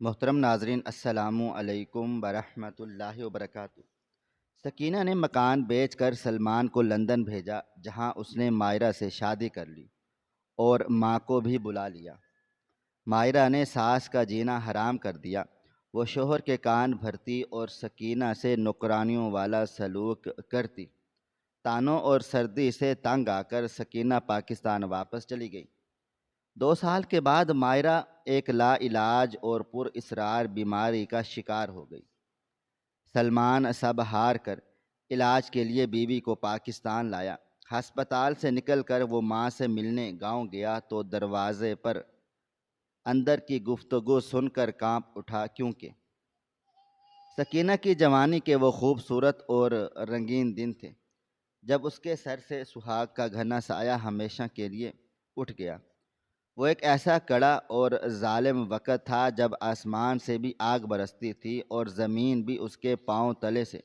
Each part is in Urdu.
محترم ناظرین، السلام علیکم ورحمۃ اللہ وبرکاتہ۔ سکینہ نے مکان بیچ کر سلمان کو لندن بھیجا، جہاں اس نے مائرہ سے شادی کر لی اور ماں کو بھی بلا لیا۔ مائرہ نے ساس کا جینا حرام کر دیا۔ وہ شوہر کے کان بھرتی اور سکینہ سے نکرانیوں والا سلوک کرتی۔ تانوں اور سردی سے تنگ آ کر سکینہ پاکستان واپس چلی گئی۔ 2 سال کے بعد مائرہ ایک لا علاج اور پر اسرار بیماری کا شکار ہو گئی۔ سلمان سب ہار کر علاج کے لیے بیوی کو پاکستان لایا۔ ہسپتال سے نکل کر وہ ماں سے ملنے گاؤں گیا تو دروازے پر اندر کی گفتگو سن کر کانپ اٹھا، کیونکہ سکینہ کی جوانی کے وہ خوبصورت اور رنگین دن تھے جب اس کے سر سے سہاگ کا گھنا سایہ ہمیشہ کے لیے اٹھ گیا۔ وہ ایک ایسا کڑا اور ظالم وقت تھا جب آسمان سے بھی آگ برستی تھی اور زمین بھی اس کے پاؤں تلے سے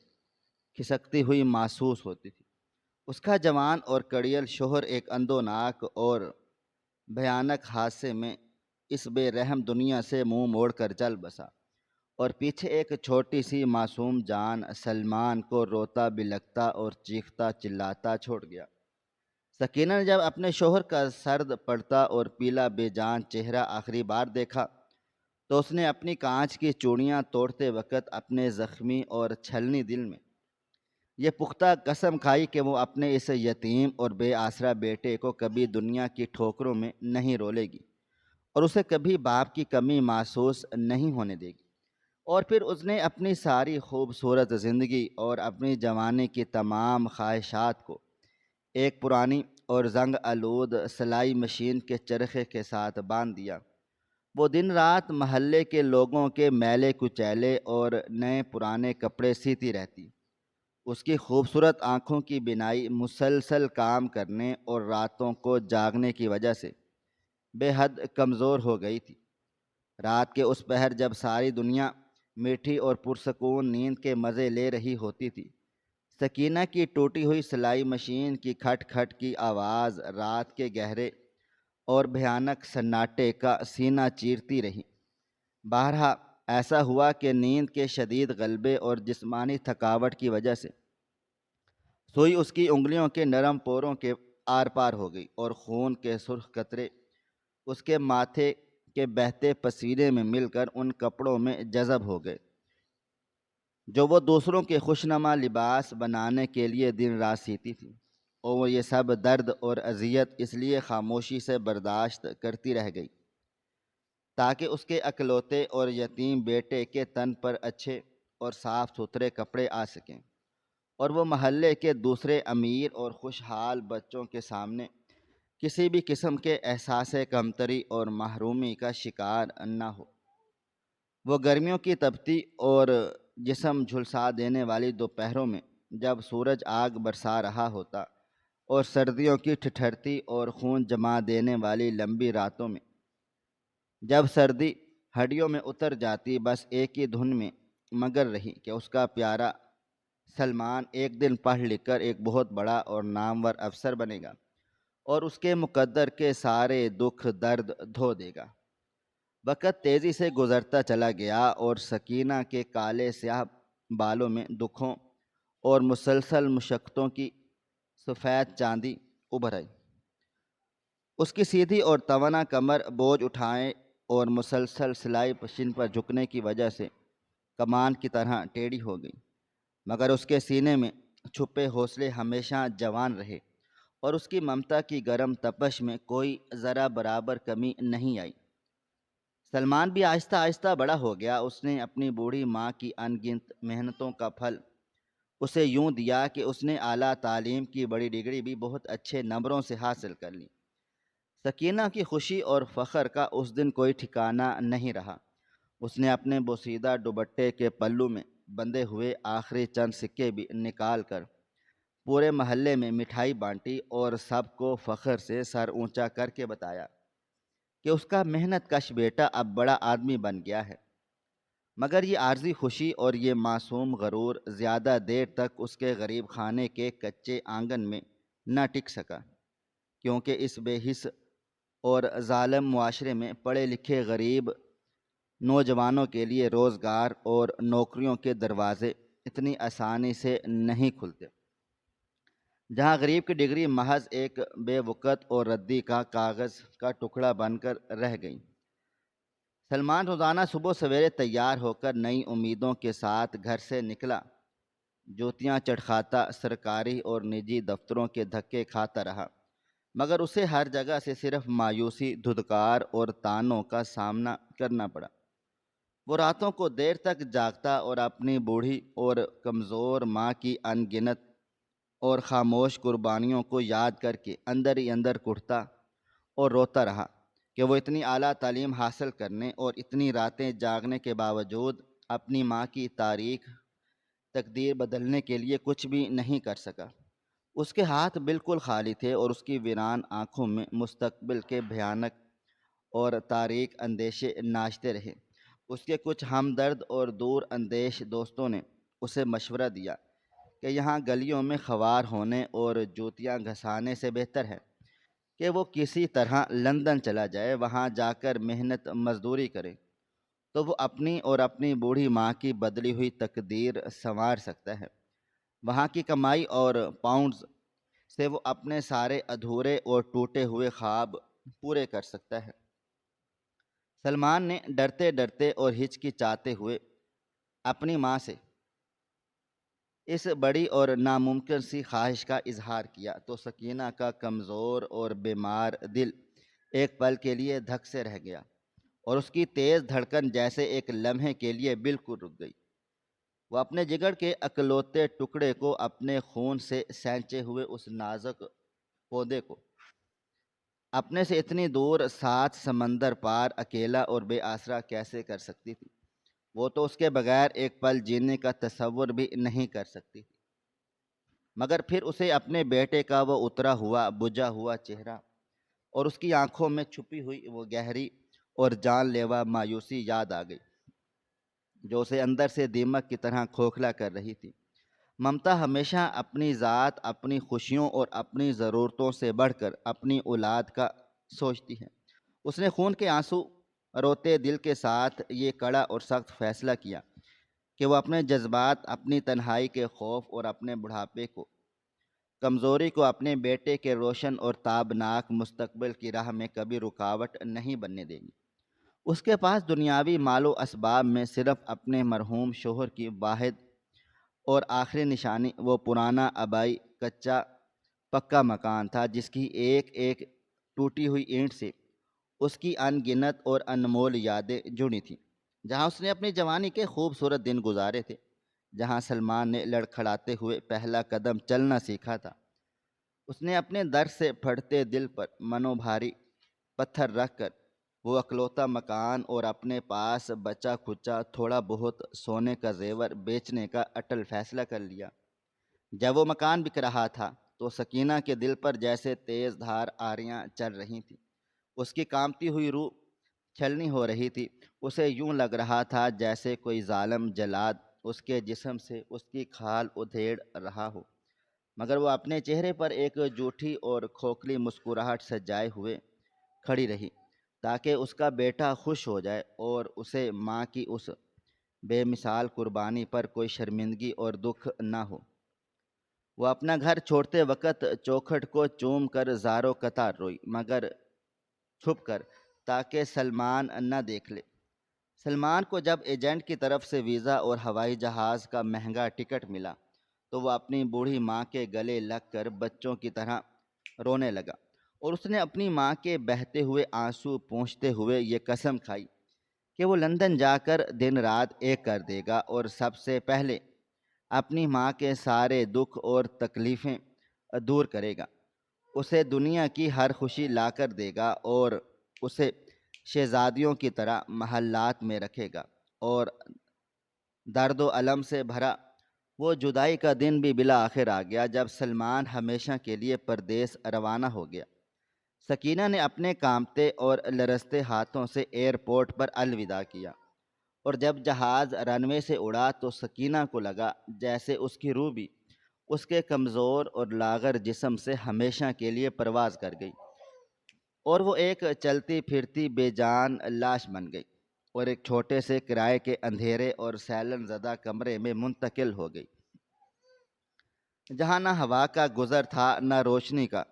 کھسکتی ہوئی محسوس ہوتی تھی۔ اس کا جوان اور کڑیل شوہر ایک اندوناک اور بھیانک حادثے میں اس بے رحم دنیا سے منہ موڑ کر چل بسا، اور پیچھے ایک چھوٹی سی معصوم جان سلمان کو روتا بلکتا اور چیختا چلاتا چھوڑ گیا۔ سکینہ نے جب اپنے شوہر کا سرد پڑتا اور پیلا بے جان چہرہ آخری بار دیکھا تو اس نے اپنی کانچ کی چوڑیاں توڑتے وقت اپنے زخمی اور چھلنی دل میں یہ پختہ قسم کھائی کہ وہ اپنے اس یتیم اور بے آسرا بیٹے کو کبھی دنیا کی ٹھوکروں میں نہیں رولے گی اور اسے کبھی باپ کی کمی محسوس نہیں ہونے دے گی۔ اور پھر اس نے اپنی ساری خوبصورت زندگی اور اپنی جوانی کی تمام خواہشات کو ایک پرانی اور زنگ آلود سلائی مشین کے چرخے کے ساتھ باندھ دیا۔ وہ دن رات محلے کے لوگوں کے میلے کچیلے اور نئے پرانے کپڑے سیتی رہتی۔ اس کی خوبصورت آنکھوں کی بینائی مسلسل کام کرنے اور راتوں کو جاگنے کی وجہ سے بے حد کمزور ہو گئی تھی۔ رات کے اس پہر جب ساری دنیا میٹھی اور پرسکون نیند کے مزے لے رہی ہوتی تھی، سکینہ کی ٹوٹی ہوئی سلائی مشین کی کھٹ کھٹ کی آواز رات کے گہرے اور بھیانک سناٹے کا سینہ چیرتی رہی۔ بہرحال ایسا ہوا کہ نیند کے شدید غلبے اور جسمانی تھکاوٹ کی وجہ سے سوئی اس کی انگلیوں کے نرم پوروں کے آر پار ہو گئی اور خون کے سرخ قطرے اس کے ماتھے کے بہتے پسینے میں مل کر ان کپڑوں میں جذب ہو گئے جو وہ دوسروں کے خوشنما لباس بنانے کے لیے دن رات سیتی تھی۔ اور وہ یہ سب درد اور اذیت اس لیے خاموشی سے برداشت کرتی رہ گئی تاکہ اس کے اکلوتے اور یتیم بیٹے کے تن پر اچھے اور صاف ستھرے کپڑے آ سکیں، اور وہ محلے کے دوسرے امیر اور خوشحال بچوں کے سامنے کسی بھی قسم کے احساس کمتری اور محرومی کا شکار نہ ہو۔ وہ گرمیوں کی تپتی اور جسم جھلسا دینے والی دوپہروں میں جب سورج آگ برسا رہا ہوتا، اور سردیوں کی ٹھٹھرتی اور خون جما دینے والی لمبی راتوں میں جب سردی ہڈیوں میں اتر جاتی، بس ایک ہی دھن میں مگن رہی کہ اس کا پیارا سلمان ایک دن پڑھ لکھ کر ایک بہت بڑا اور نامور افسر بنے گا اور اس کے مقدر کے سارے دکھ درد دھو دے گا۔ وقت تیزی سے گزرتا چلا گیا اور سکینہ کے کالے سیاہ بالوں میں دکھوں اور مسلسل مشقتوں کی سفید چاندی ابھر آئی۔ اس کی سیدھی اور توانا کمر بوجھ اٹھائے اور مسلسل سلائی مشین پر جھکنے کی وجہ سے کمان کی طرح ٹیڑھی ہو گئی، مگر اس کے سینے میں چھپے حوصلے ہمیشہ جوان رہے اور اس کی ممتا کی گرم تپش میں کوئی ذرا برابر کمی نہیں آئی۔ سلمان بھی آہستہ آہستہ بڑا ہو گیا۔ اس نے اپنی بوڑھی ماں کی ان گنت محنتوں کا پھل اسے یوں دیا کہ اس نے اعلیٰ تعلیم کی بڑی ڈگری بھی بہت اچھے نمبروں سے حاصل کر لی۔ سکینہ کی خوشی اور فخر کا اس دن کوئی ٹھکانہ نہیں رہا۔ اس نے اپنے بوسیدہ دوپٹے کے پلو میں بندھے ہوئے آخری چند سکے بھی نکال کر پورے محلے میں مٹھائی بانٹی اور سب کو فخر سے سر اونچا کر کے بتایا کہ اس کا محنت کش بیٹا اب بڑا آدمی بن گیا ہے۔ مگر یہ عارضی خوشی اور یہ معصوم غرور زیادہ دیر تک اس کے غریب خانے کے کچے آنگن میں نہ ٹک سکا، کیونکہ اس بے حس اور ظالم معاشرے میں پڑھے لکھے غریب نوجوانوں کے لیے روزگار اور نوکریوں کے دروازے اتنی آسانی سے نہیں کھلتے، جہاں غریب کی ڈگری محض ایک بے وقت اور ردی کا کاغذ کا ٹکڑا بن کر رہ گئی۔ سلمان روزانہ صبح سویرے تیار ہو کر نئی امیدوں کے ساتھ گھر سے نکلا، جوتیاں چٹکھاتا سرکاری اور نجی دفتروں کے دھکے کھاتا رہا، مگر اسے ہر جگہ سے صرف مایوسی، دھدکار اور تانوں کا سامنا کرنا پڑا۔ وہ راتوں کو دیر تک جاگتا اور اپنی بوڑھی اور کمزور ماں کی ان گنت اور خاموش قربانیوں کو یاد کر کے اندر ہی اندر کٹتا اور روتا رہا کہ وہ اتنی اعلیٰ تعلیم حاصل کرنے اور اتنی راتیں جاگنے کے باوجود اپنی ماں کی تاریخ تقدیر بدلنے کے لیے کچھ بھی نہیں کر سکا۔ اس کے ہاتھ بالکل خالی تھے اور اس کی ویران آنکھوں میں مستقبل کے بھیانک اور تاریک اندیشے ناچتے رہے۔ اس کے کچھ ہمدرد اور دور اندیش دوستوں نے اسے مشورہ دیا کہ یہاں گلیوں میں خوار ہونے اور جوتیاں گھسانے سے بہتر ہے کہ وہ کسی طرح لندن چلا جائے، وہاں جا کر محنت مزدوری کرے تو وہ اپنی اور اپنی بوڑھی ماں کی بدلی ہوئی تقدیر سنوار سکتا ہے۔ وہاں کی کمائی اور پاؤنڈز سے وہ اپنے سارے ادھورے اور ٹوٹے ہوئے خواب پورے کر سکتا ہے۔ سلمان نے ڈرتے ڈرتے اور ہچکچاتے ہوئے اپنی ماں سے اس بڑی اور ناممکن سی خواہش کا اظہار کیا تو سکینہ کا کمزور اور بیمار دل ایک پل کے لیے دھک سے رہ گیا اور اس کی تیز دھڑکن جیسے ایک لمحے کے لیے بالکل رک گئی۔ وہ اپنے جگر کے اکلوتے ٹکڑے کو، اپنے خون سے سینچے ہوئے اس نازک پودے کو اپنے سے اتنی دور، سات سمندر پار، اکیلا اور بے آسرا کیسے کر سکتی تھی؟ وہ تو اس کے بغیر ایک پل جینے کا تصور بھی نہیں کر سکتی تھی۔ مگر پھر اسے اپنے بیٹے کا وہ اترا ہوا، بجھا ہوا چہرہ اور اس کی آنکھوں میں چھپی ہوئی وہ گہری اور جان لیوا مایوسی یاد آ گئی جو اسے اندر سے دیمک کی طرح کھوکھلا کر رہی تھی۔ ممتا ہمیشہ اپنی ذات، اپنی خوشیوں اور اپنی ضرورتوں سے بڑھ کر اپنی اولاد کا سوچتی ہے۔ اس نے خون کے آنسو روتے دل کے ساتھ یہ کڑا اور سخت فیصلہ کیا کہ وہ اپنے جذبات، اپنی تنہائی کے خوف اور اپنے بڑھاپے کو کمزوری کو اپنے بیٹے کے روشن اور تابناک مستقبل کی راہ میں کبھی رکاوٹ نہیں بننے دے گی۔ اس کے پاس دنیاوی مال و اسباب میں صرف اپنے مرحوم شوہر کی واحد اور آخری نشانی وہ پرانا آبائی کچا پکا مکان تھا جس کی ایک ایک ٹوٹی ہوئی اینٹ سے اس کی ان گنت اور انمول یادیں جڑی تھیں، جہاں اس نے اپنی جوانی کے خوبصورت دن گزارے تھے، جہاں سلمان نے لڑکھڑاتے ہوئے پہلا قدم چلنا سیکھا تھا۔ اس نے اپنے در سے پھٹتے دل پر منو بھاری پتھر رکھ کر وہ اکلوتا مکان اور اپنے پاس بچا کھچا تھوڑا بہت سونے کا زیور بیچنے کا اٹل فیصلہ کر لیا۔ جب وہ مکان بک رہا تھا تو سکینہ کے دل پر جیسے تیز دھار آریاں چل رہی تھیں۔ اس کی کانپتی ہوئی روح چھلنی ہو رہی تھی۔ اسے یوں لگ رہا تھا جیسے کوئی ظالم جلاد اس کے جسم سے اس کی کھال ادھیڑ رہا ہو، مگر وہ اپنے چہرے پر ایک جھوٹی اور کھوکھلی مسکراہٹ سجائے ہوئے کھڑی رہی تاکہ اس کا بیٹا خوش ہو جائے اور اسے ماں کی اس بے مثال قربانی پر کوئی شرمندگی اور دکھ نہ ہو۔ وہ اپنا گھر چھوڑتے وقت چوکھٹ کو چوم کر زاروں قطار روئی، مگر چھپ کر تاکہ سلمان نہ دیکھ لے۔ سلمان کو جب ایجنٹ کی طرف سے ویزا اور ہوائی جہاز کا مہنگا ٹکٹ ملا تو وہ اپنی بوڑھی ماں کے گلے لگ کر بچوں کی طرح رونے لگا اور اس نے اپنی ماں کے بہتے ہوئے آنسو پونچھتے ہوئے یہ قسم کھائی کہ وہ لندن جا کر دن رات ایک کر دے گا اور سب سے پہلے اپنی ماں کے سارے دکھ اور تکلیفیں دور کرے گا، اسے دنیا کی ہر خوشی لا کر دے گا اور اسے شہزادیوں کی طرح محلات میں رکھے گا۔ اور درد و الم سے بھرا وہ جدائی کا دن بھی بالآخر آ گیا جب سلمان ہمیشہ کے لیے پردیس روانہ ہو گیا۔ سکینہ نے اپنے کانپتے اور لرزتے ہاتھوں سے ایئرپورٹ پر الوداع کیا اور جب جہاز رن وے سے اڑا تو سکینہ کو لگا جیسے اس کی روح بھی اس کے کمزور اور لاغر جسم سے ہمیشہ کے لیے پرواز کر گئی اور وہ ایک چلتی پھرتی بے جان لاش بن گئی۔ اور ایک چھوٹے سے کرائے کے اندھیرے اور سیلن زدہ کمرے میں منتقل ہو گئی، جہاں نہ ہوا کا گزر تھا نہ روشنی کا۔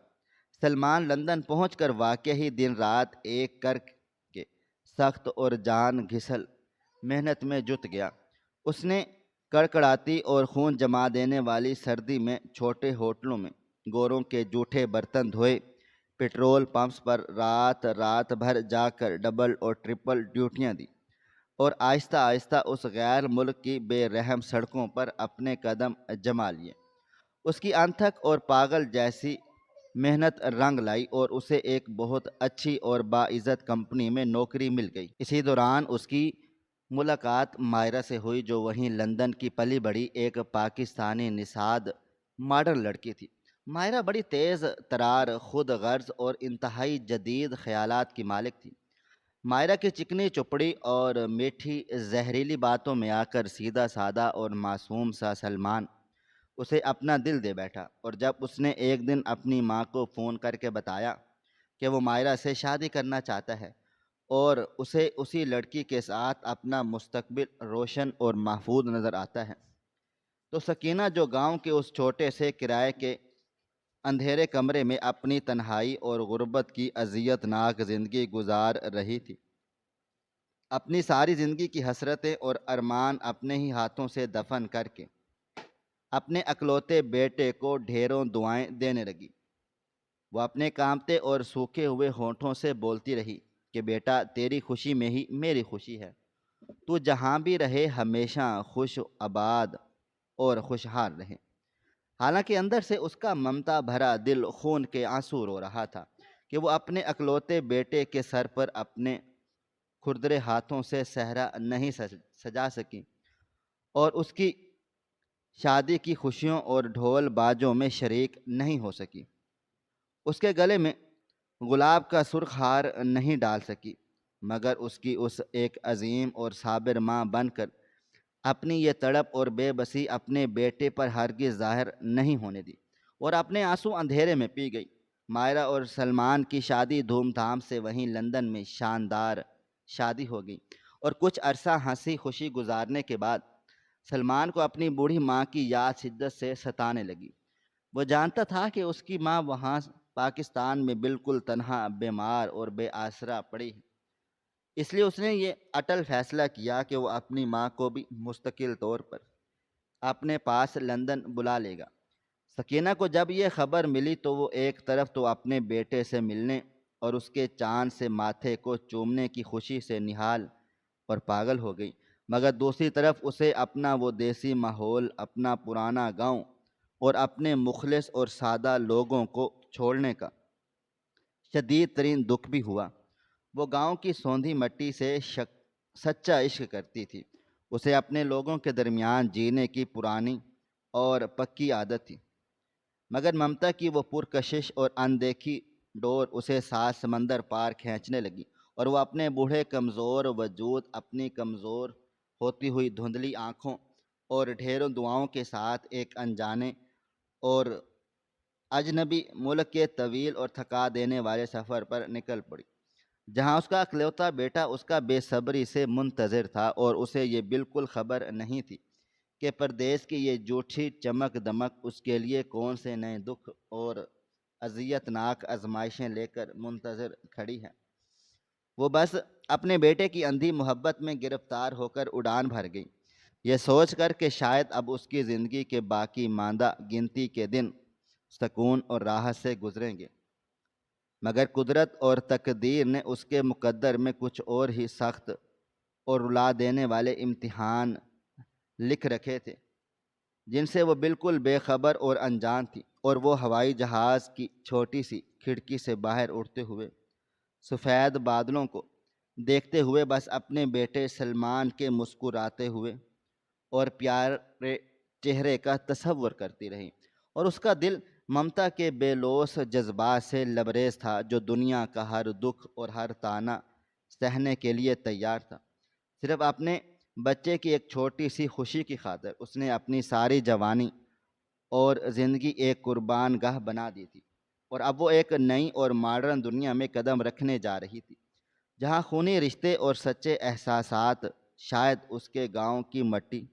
سلمان لندن پہنچ کر واقعی ہی دن رات ایک کر کے سخت اور جان گھسل محنت میں جت گیا۔ اس نے کڑکڑاتی اور خون جما دینے والی سردی میں چھوٹے ہوٹلوں میں گوروں کے جوٹھے برتن دھوئے، پیٹرول پمپس پر رات رات بھر جا کر ڈبل اور ٹرپل ڈیوٹیاں دی، اور آہستہ آہستہ اس غیر ملک کی بے رحم سڑکوں پر اپنے قدم جما لیے۔ اس کی انتھک اور پاگل جیسی محنت رنگ لائی اور اسے ایک بہت اچھی اور باعزت کمپنی میں نوکری مل گئی۔ اسی دوران اس کی ملاقات مائرہ سے ہوئی، جو وہیں لندن کی پلی بڑی ایک پاکستانی نژاد ماڈرن لڑکی تھی۔ مائرہ بڑی تیز ترار، خود غرض اور انتہائی جدید خیالات کی مالک تھی۔ مائرہ کی چکنی چپڑی اور میٹھی زہریلی باتوں میں آ کر سیدھا سادہ اور معصوم سا سلمان اسے اپنا دل دے بیٹھا، اور جب اس نے ایک دن اپنی ماں کو فون کر کے بتایا کہ وہ مائرہ سے شادی کرنا چاہتا ہے اور اسے اسی لڑکی کے ساتھ اپنا مستقبل روشن اور محفوظ نظر آتا ہے، تو سکینہ، جو گاؤں کے اس چھوٹے سے کرائے کے اندھیرے کمرے میں اپنی تنہائی اور غربت کی اذیت ناک زندگی گزار رہی تھی، اپنی ساری زندگی کی حسرتیں اور ارمان اپنے ہی ہاتھوں سے دفن کر کے اپنے اکلوتے بیٹے کو ڈھیروں دعائیں دینے لگی۔ وہ اپنے کانپتے اور سوکھے ہوئے ہونٹوں سے بولتی رہی کہ بیٹا، تیری خوشی میں ہی میری خوشی ہے، تو جہاں بھی رہے ہمیشہ خوش آباد اور خوشحال رہے۔ حالانکہ اندر سے اس کا ممتا بھرا دل خون کے آنسو رو رہا تھا کہ وہ اپنے اکلوتے بیٹے کے سر پر اپنے کھردرے ہاتھوں سے صحرا نہیں سجا سکی، اور اس کی شادی کی خوشیوں اور ڈھول باجوں میں شریک نہیں ہو سکی، اس کے گلے میں گلاب کا سرخ ہار نہیں ڈال سکی، مگر اس کی اس ایک عظیم اور صابر ماں بن کر اپنی یہ تڑپ اور بے بسی اپنے بیٹے پر ہرگز ظاہر نہیں ہونے دی، اور اپنے آنسو اندھیرے میں پی گئی۔ مائرہ اور سلمان کی شادی دھوم دھام سے وہیں لندن میں شاندار شادی ہو گئی، اور کچھ عرصہ ہنسی خوشی گزارنے کے بعد سلمان کو اپنی بوڑھی ماں کی یاد شدت سے ستانے لگی۔ وہ جانتا تھا کہ اس کی ماں وہاں پاکستان میں بالکل تنہا، بیمار اور بے آسرا پڑی ہے، اس لیے اس نے یہ اٹل فیصلہ کیا کہ وہ اپنی ماں کو بھی مستقل طور پر اپنے پاس لندن بلا لے گا۔ سکینہ کو جب یہ خبر ملی تو وہ ایک طرف تو اپنے بیٹے سے ملنے اور اس کے چاند سے ماتھے کو چومنے کی خوشی سے نہال اور پاگل ہو گئی، مگر دوسری طرف اسے اپنا وہ دیسی ماحول، اپنا پرانا گاؤں اور اپنے مخلص اور سادہ لوگوں کو چھوڑنے کا شدید ترین دکھ بھی ہوا۔ وہ گاؤں کی سوندھی مٹی سے سچا عشق کرتی تھی، اسے اپنے لوگوں کے درمیان جینے کی پرانی اور پکی عادت تھی، مگر ممتا کی وہ پرکشش اور اندیکھی ڈور اسے سات سمندر پار کھینچنے لگی، اور وہ اپنے بوڑھے کمزور وجود، اپنی کمزور ہوتی ہوئی دھندلی آنکھوں اور ڈھیروں دعاؤں کے ساتھ ایک انجانے اور اجنبی ملک کے طویل اور تھکا دینے والے سفر پر نکل پڑی، جہاں اس کا اکلوتا بیٹا اس کا بے صبری سے منتظر تھا، اور اسے یہ بالکل خبر نہیں تھی کہ پردیس کی یہ جھوٹی چمک دمک اس کے لیے کون سے نئے دکھ اور اذیت ناک آزمائشیں لے کر منتظر کھڑی ہے۔ وہ بس اپنے بیٹے کی اندھی محبت میں گرفتار ہو کر اڑان بھر گئی، یہ سوچ کر کہ شاید اب اس کی زندگی کے باقی ماندہ گنتی کے دن سکون اور راحت سے گزریں گے، مگر قدرت اور تقدیر نے اس کے مقدر میں کچھ اور ہی سخت اور رلا دینے والے امتحان لکھ رکھے تھے، جن سے وہ بالکل بے خبر اور انجان تھی، اور وہ ہوائی جہاز کی چھوٹی سی کھڑکی سے باہر اڑتے ہوئے سفید بادلوں کو دیکھتے ہوئے بس اپنے بیٹے سلمان کے مسکراتے ہوئے اور پیارے چہرے کا تصور کرتی رہی، اور اس کا دل ممتا کے بے لوث جذبات سے لبریز تھا، جو دنیا کا ہر دکھ اور ہر طعنہ سہنے کے لیے تیار تھا، صرف اپنے بچے کی ایک چھوٹی سی خوشی کی خاطر اس نے اپنی ساری جوانی اور زندگی ایک قربان گاہ بنا دی تھی، اور اب وہ ایک نئی اور ماڈرن دنیا میں قدم رکھنے جا رہی تھی، جہاں خونی رشتے اور سچے احساسات شاید اس کے گاؤں کی مٹی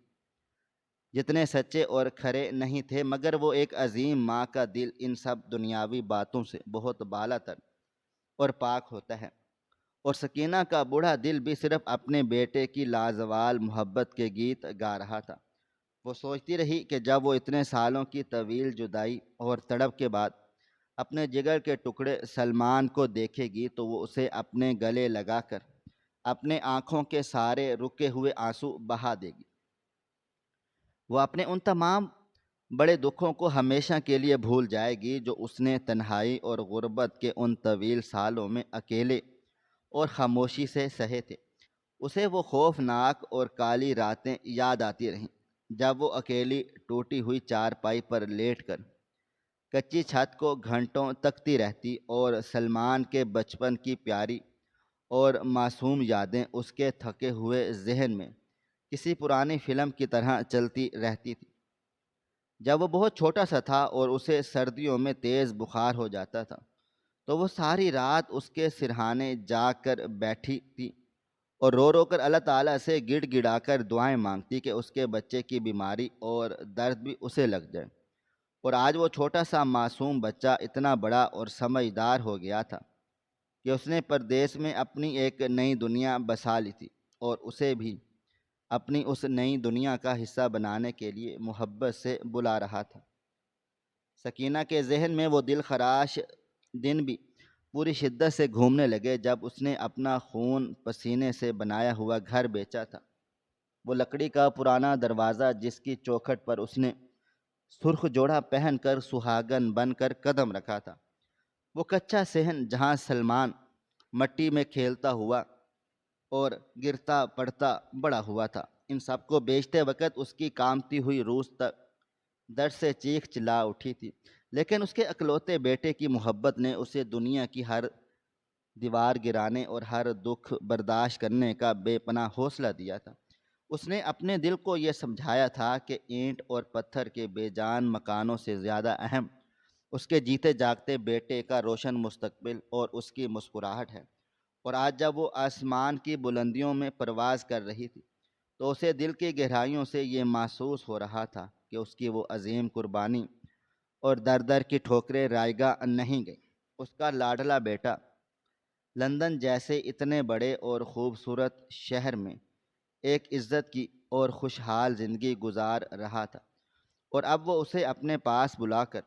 جتنے سچے اور کھرے نہیں تھے، مگر وہ ایک عظیم ماں کا دل ان سب دنیاوی باتوں سے بہت بالا تر اور پاک ہوتا ہے۔ اور سکینہ کا بوڑھا دل بھی صرف اپنے بیٹے کی لازوال محبت کے گیت گا رہا تھا۔ وہ سوچتی رہی کہ جب وہ اتنے سالوں کی طویل جدائی اور تڑپ کے بعد اپنے جگر کے ٹکڑے سلمان کو دیکھے گی تو وہ اسے اپنے گلے لگا کر اپنے آنکھوں کے سارے رکے ہوئے آنسو بہا دے گی۔ وہ اپنے ان تمام بڑے دکھوں کو ہمیشہ کے لیے بھول جائے گی جو اس نے تنہائی اور غربت کے ان طویل سالوں میں اکیلے اور خاموشی سے سہے تھے۔ اسے وہ خوفناک اور کالی راتیں یاد آتی رہیں جب وہ اکیلی ٹوٹی ہوئی چارپائی پر لیٹ کر کچی چھت کو گھنٹوں تکتی رہتی اور سلمان کے بچپن کی پیاری اور معصوم یادیں اس کے تھکے ہوئے ذہن میں کسی پرانی فلم کی طرح چلتی رہتی تھی۔ جب وہ بہت چھوٹا سا تھا اور اسے سردیوں میں تیز بخار ہو جاتا تھا تو وہ ساری رات اس کے سرہانے جا کر بیٹھی تھی اور رو رو کر اللہ تعالیٰ سے گڑ گڑا کر دعائیں مانگتی کہ اس کے بچے کی بیماری اور درد بھی اسے لگ جائے۔ اور آج وہ چھوٹا سا معصوم بچہ اتنا بڑا اور سمجھدار ہو گیا تھا کہ اس نے پردیس میں اپنی ایک نئی دنیا بسا لی تھی اور اسے بھی اپنی اس نئی دنیا کا حصہ بنانے کے لیے محبت سے بلا رہا تھا۔ سکینہ کے ذہن میں وہ دل خراش دن بھی پوری شدت سے گھومنے لگے جب اس نے اپنا خون پسینے سے بنایا ہوا گھر بیچا تھا۔ وہ لکڑی کا پرانا دروازہ جس کی چوکھٹ پر اس نے سرخ جوڑا پہن کر سہاگن بن کر قدم رکھا تھا، وہ کچا صحن جہاں سلمان مٹی میں کھیلتا ہوا اور گرتا پڑتا بڑا ہوا تھا، ان سب کو بیچتے وقت اس کی کامتی ہوئی روح تک درد سے چیخ چلا اٹھی تھی، لیکن اس کے اکلوتے بیٹے کی محبت نے اسے دنیا کی ہر دیوار گرانے اور ہر دکھ برداشت کرنے کا بے پناہ حوصلہ دیا تھا۔ اس نے اپنے دل کو یہ سمجھایا تھا کہ اینٹ اور پتھر کے بے جان مکانوں سے زیادہ اہم اس کے جیتے جاگتے بیٹے کا روشن مستقبل اور اس کی مسکراہٹ ہے۔ اور آج جب وہ آسمان کی بلندیوں میں پرواز کر رہی تھی تو اسے دل کی گہرائیوں سے یہ محسوس ہو رہا تھا کہ اس کی وہ عظیم قربانی اور در در کی ٹھوکریں رائے گاہ نہیں گئی۔ اس کا لاڈلا بیٹا لندن جیسے اتنے بڑے اور خوبصورت شہر میں ایک عزت کی اور خوشحال زندگی گزار رہا تھا، اور اب وہ اسے اپنے پاس بلا کر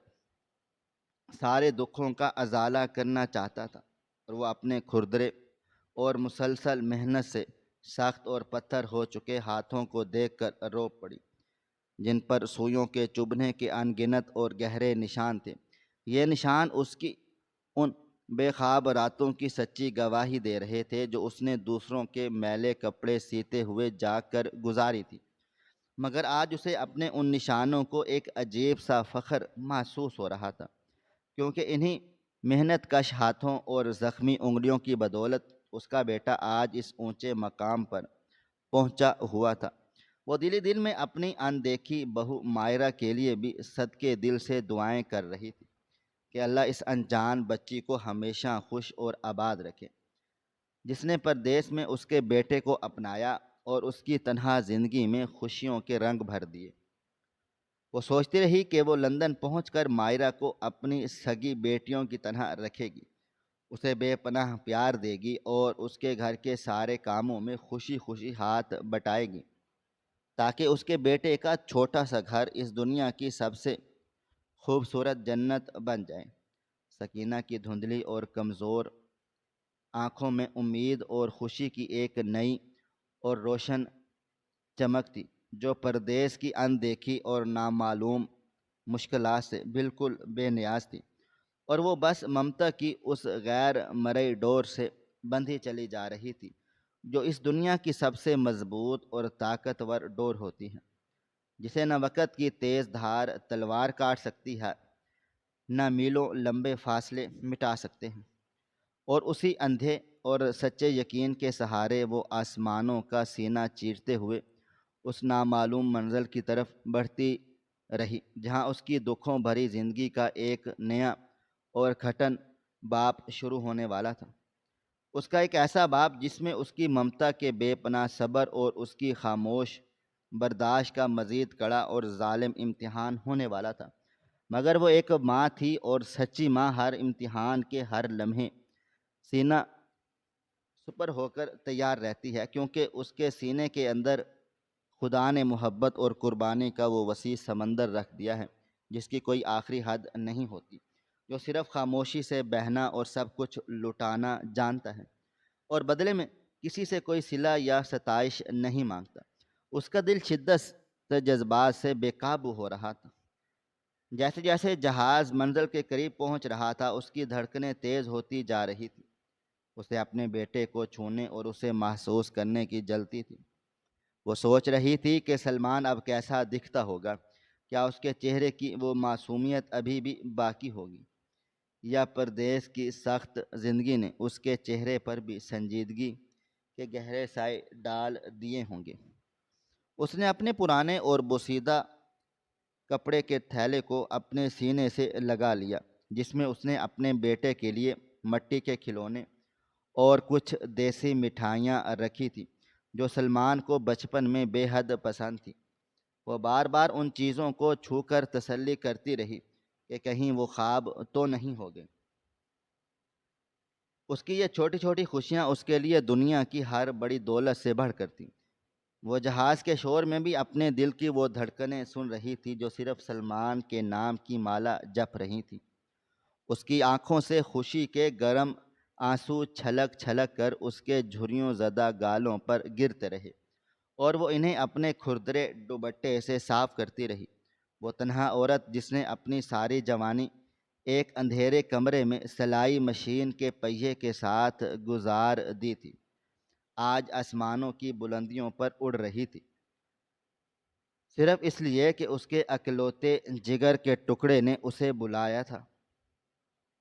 سارے دکھوں کا ازالہ کرنا چاہتا تھا۔ اور وہ اپنے کھردرے اور مسلسل محنت سے سخت اور پتھر ہو چکے ہاتھوں کو دیکھ کر رو پڑی، جن پر سوئیوں کے چبھنے کے ان گنت اور گہرے نشان تھے۔ یہ نشان اس کی ان بے خواب راتوں کی سچی گواہی دے رہے تھے جو اس نے دوسروں کے میلے کپڑے سیتے ہوئے جا کر گزاری تھی، مگر آج اسے اپنے ان نشانوں کو ایک عجیب سا فخر محسوس ہو رہا تھا، کیونکہ انہی محنت کش ہاتھوں اور زخمی انگلیوں کی بدولت اس کا بیٹا آج اس اونچے مقام پر پہنچا ہوا تھا۔ وہ دل دل میں اپنی اندیکھی بہو مائرہ کے لیے بھی صدقے دل سے دعائیں کر رہی تھی کہ اللہ اس انجان بچی کو ہمیشہ خوش اور آباد رکھے، جس نے پردیس میں اس کے بیٹے کو اپنایا اور اس کی تنہا زندگی میں خوشیوں کے رنگ بھر دیے۔ وہ سوچتی رہی کہ وہ لندن پہنچ کر مائرہ کو اپنی سگی بیٹیوں کی طرح رکھے گی، اسے بے پناہ پیار دے گی اور اس کے گھر کے سارے کاموں میں خوشی خوشی ہاتھ بٹائے گی، تاکہ اس کے بیٹے کا چھوٹا سا گھر اس دنیا کی سب سے خوبصورت جنت بن جائے۔ سکینہ کی دھندلی اور کمزور آنکھوں میں امید اور خوشی کی ایک نئی اور روشن چمک تھی جو پردیس کی اندیکھی اور نامعلوم مشکلات سے بالکل بے نیاز تھی، اور وہ بس ممتا کی اس غیر مرئی ڈور سے بندھی چلی جا رہی تھی جو اس دنیا کی سب سے مضبوط اور طاقتور ڈور ہوتی ہے، جسے نہ وقت کی تیز دھار تلوار کاٹ سکتی ہے، نہ میلوں لمبے فاصلے مٹا سکتے ہیں۔ اور اسی اندھے اور سچے یقین کے سہارے وہ آسمانوں کا سینہ چیرتے ہوئے اس نامعلوم منزل کی طرف بڑھتی رہی جہاں اس کی دکھوں بھری زندگی کا ایک نیا اور کھٹن باب شروع ہونے والا تھا۔ اس کا ایک ایسا باپ جس میں اس کی ممتا کے بے پناہ صبر اور اس کی خاموش برداشت کا مزید کڑا اور ظالم امتحان ہونے والا تھا، مگر وہ ایک ماں تھی، اور سچی ماں ہر امتحان کے ہر لمحے سینہ سپر ہو کر تیار رہتی ہے، کیونکہ اس کے سینے کے اندر خدا نے محبت اور قربانی کا وہ وسیع سمندر رکھ دیا ہے جس کی کوئی آخری حد نہیں ہوتی، جو صرف خاموشی سے بہنا اور سب کچھ لٹانا جانتا ہے، اور بدلے میں کسی سے کوئی صلہ یا ستائش نہیں مانگتا۔ اس کا دل شدت سے جذبات سے بے قابو ہو رہا تھا۔ جیسے جیسے جہاز منزل کے قریب پہنچ رہا تھا، اس کی دھڑکنیں تیز ہوتی جا رہی تھی۔ اسے اپنے بیٹے کو چھونے اور اسے محسوس کرنے کی جلتی تھی۔ وہ سوچ رہی تھی کہ سلمان اب کیسا دکھتا ہوگا، کیا اس کے چہرے کی وہ معصومیت ابھی بھی باقی ہوگی، یا پردیس کی سخت زندگی نے اس کے چہرے پر بھی سنجیدگی کے گہرے سائے ڈال دیے ہوں گے۔ اس نے اپنے پرانے اور بوسیدہ کپڑے کے تھیلے کو اپنے سینے سے لگا لیا، جس میں اس نے اپنے بیٹے کے لیے مٹی کے کھلونے اور کچھ دیسی مٹھائیاں رکھی تھیں جو سلمان کو بچپن میں بے حد پسند تھی۔ وہ بار بار ان چیزوں کو چھو کر تسلی کرتی رہی کہ کہیں وہ خواب تو نہیں ہو گئے۔ اس کی یہ چھوٹی چھوٹی خوشیاں اس کے لیے دنیا کی ہر بڑی دولت سے بڑھ کر تھیں۔ وہ جہاز کے شور میں بھی اپنے دل کی وہ دھڑکنیں سن رہی تھی جو صرف سلمان کے نام کی مالا جپ رہی تھی۔ اس کی آنکھوں سے خوشی کے گرم آنسو چھلک چھلک کر اس کے جھریوں زدہ گالوں پر گرتے رہے، اور وہ انہیں اپنے کھردرے دوپٹے سے صاف کرتی رہی۔ وہ تنہا عورت جس نے اپنی ساری جوانی ایک اندھیرے کمرے میں سلائی مشین کے پہیے کے ساتھ گزار دی تھی، آج آسمانوں کی بلندیوں پر اڑ رہی تھی، صرف اس لیے کہ اس کے اکلوتے جگر کے ٹکڑے نے اسے بلایا تھا۔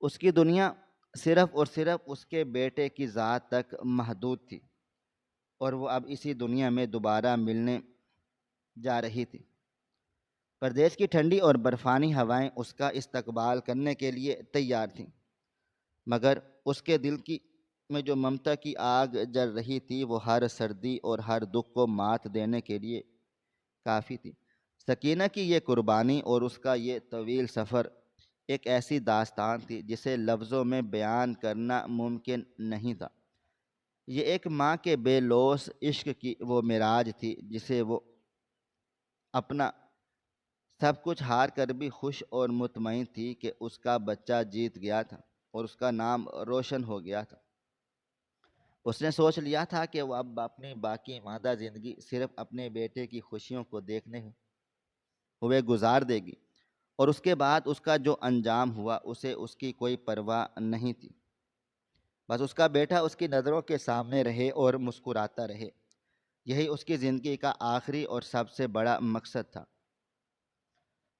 اس کی دنیا صرف اور صرف اس کے بیٹے کی ذات تک محدود تھی، اور وہ اب اسی دنیا میں دوبارہ ملنے جا رہی تھی۔ پردیس کی ٹھنڈی اور برفانی ہوائیں اس کا استقبال کرنے کے لیے تیار تھیں، مگر اس کے دل کی میں جو ممتا کی آگ جل رہی تھی وہ ہر سردی اور ہر دکھ کو مات دینے کے لیے کافی تھی۔ سکینہ کی یہ قربانی اور اس کا یہ طویل سفر ایک ایسی داستان تھی جسے لفظوں میں بیان کرنا ممکن نہیں تھا۔ یہ ایک ماں کے بے لوث عشق کی وہ معراج تھی جسے وہ اپنا سب کچھ ہار کر بھی خوش اور مطمئن تھی کہ اس کا بچہ جیت گیا تھا اور اس کا نام روشن ہو گیا تھا۔ اس نے سوچ لیا تھا کہ وہ اب اپنی باقی مادہ زندگی صرف اپنے بیٹے کی خوشیوں کو دیکھنے ہوئے گزار دے گی، اور اس کے بعد اس کا جو انجام ہوا اسے اس کی کوئی پرواہ نہیں تھی۔ بس اس کا بیٹا اس کی نظروں کے سامنے رہے اور مسکراتا رہے، یہی اس کی زندگی کا آخری اور سب سے بڑا مقصد تھا،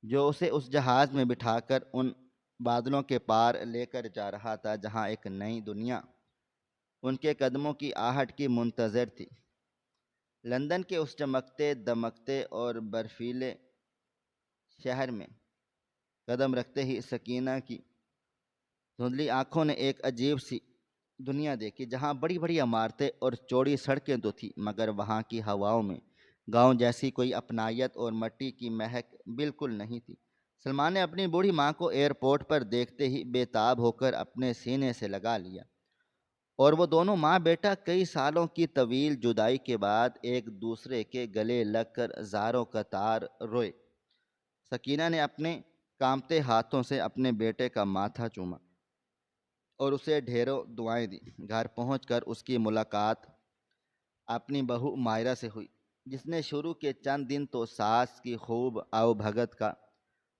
جو اسے اس جہاز میں بٹھا کر ان بادلوں کے پار لے کر جا رہا تھا جہاں ایک نئی دنیا ان کے قدموں کی آہٹ کی منتظر تھی۔ لندن کے اس چمکتے دمکتے اور برفیلے شہر میں قدم رکھتے ہی سکینہ کی دھندلی آنکھوں نے ایک عجیب سی دنیا دیکھی، جہاں بڑی بڑی عمارتیں اور چوڑی سڑکیں تو تھیں، مگر وہاں کی ہواؤں میں گاؤں جیسی کوئی اپنائیت اور مٹی کی مہک بالکل نہیں تھی۔ سلمان نے اپنی بوڑھی ماں کو ایئرپورٹ پر دیکھتے ہی بے تاب ہو کر اپنے سینے سے لگا لیا، اور وہ دونوں ماں بیٹا کئی سالوں کی طویل جدائی کے بعد ایک دوسرے کے گلے لگ کر زاروں قطار روئے۔ سکینہ نے اپنے کانپتے ہاتھوں سے اپنے بیٹے کا ماتھا چوما اور اسے ڈھیروں دعائیں دیں۔ گھر پہنچ کر اس کی ملاقات اپنی بہو مائرہ سے ہوئی، جس نے شروع کے چند دن تو ساس کی خوب آؤ بھگت کا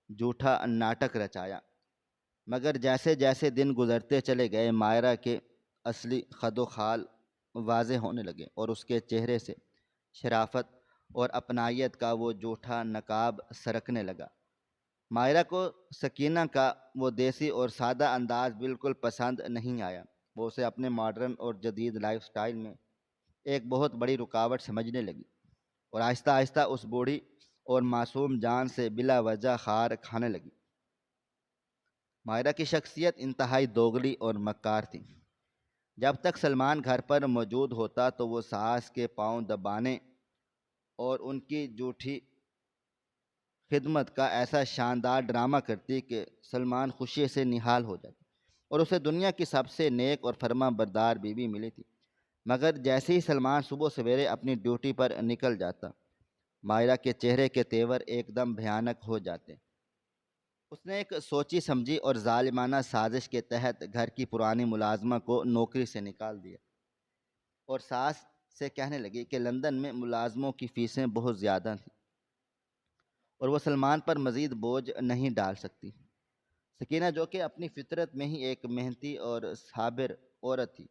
جھوٹا ناٹک رچایا، مگر جیسے جیسے دن گزرتے چلے گئے مائرہ کے اصلی خد و خال واضح ہونے لگے، اور اس کے چہرے سے شرافت اور اپنائیت کا وہ جھوٹا نقاب سرکنے لگا۔ مائرہ کو سکینہ کا وہ دیسی اور سادہ انداز بالکل پسند نہیں آیا۔ وہ اسے اپنے ماڈرن اور جدید لائف سٹائل میں ایک بہت بڑی رکاوٹ سمجھنے لگی، اور آہستہ آہستہ اس بوڑھی اور معصوم جان سے بلا وجہ خار کھانے لگی۔ مائرہ کی شخصیت انتہائی دوگلی اور مکار تھی۔ جب تک سلمان گھر پر موجود ہوتا تو وہ ساس کے پاؤں دبانے اور ان کی جھوٹی خدمت کا ایسا شاندار ڈرامہ کرتی کہ سلمان خوشی سے نہال ہو جاتا اور اسے دنیا کی سب سے نیک اور فرما بردار بیوی ملی تھی۔ مگر جیسے ہی سلمان صبح سویرے اپنی ڈیوٹی پر نکل جاتا، مائرہ کے چہرے کے تیور ایک دم بھیانک ہو جاتے۔ اس نے ایک سوچی سمجھی اور ظالمانہ سازش کے تحت گھر کی پرانی ملازمہ کو نوکری سے نکال دیا اور ساس سے کہنے لگی کہ لندن میں ملازموں کی فیسیں بہت زیادہ تھیں اور وہ سلمان پر مزید بوجھ نہیں ڈال سکتی۔ سکینہ جو کہ اپنی فطرت میں ہی ایک محنتی اور صابر عورت تھی،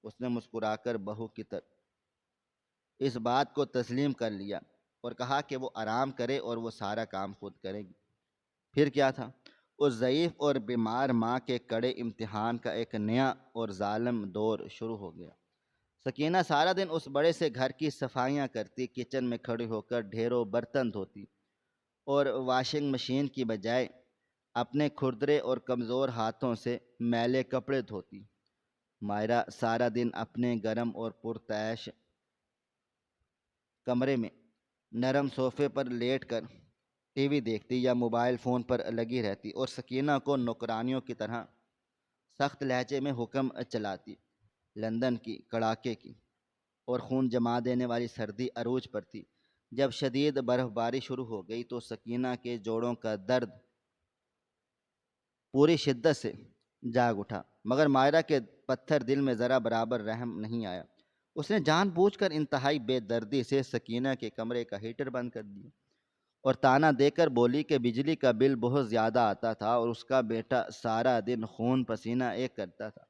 اس نے مسکرا کر بہو کی طرف اس بات کو تسلیم کر لیا اور کہا کہ وہ آرام کرے اور وہ سارا کام خود کرے گی۔ پھر کیا تھا، اس ضعیف اور بیمار ماں کے کڑے امتحان کا ایک نیا اور ظالم دور شروع ہو گیا۔ سکینہ سارا دن اس بڑے سے گھر کی صفائیاں کرتی، کچن میں کھڑی ہو کر ڈھیروں برتن دھوتی اور واشنگ مشین کی بجائے اپنے کھردرے اور کمزور ہاتھوں سے میلے کپڑے دھوتی۔ مائرہ سارا دن اپنے گرم اور پرتعیش کمرے میں نرم صوفے پر لیٹ کر ٹی وی دیکھتی یا موبائل فون پر لگی رہتی اور سکینہ کو نوکرانیوں کی طرح سخت لہجے میں حکم چلاتی۔ لندن کی کڑاکے کی اور خون جما دینے والی سردی عروج پر تھی۔ جب شدید برف باری شروع ہو گئی تو سکینہ کے جوڑوں کا درد پوری شدت سے جاگ اٹھا، مگر مائرہ کے پتھر دل میں ذرا برابر رحم نہیں آیا۔ اس نے جان بوجھ کر انتہائی بے دردی سے سکینہ کے کمرے کا ہیٹر بند کر دیا اور طعنہ دے کر بولی کہ بجلی کا بل بہت زیادہ آتا تھا اور اس کا بیٹا سارا دن خون پسینہ ایک کرتا تھا،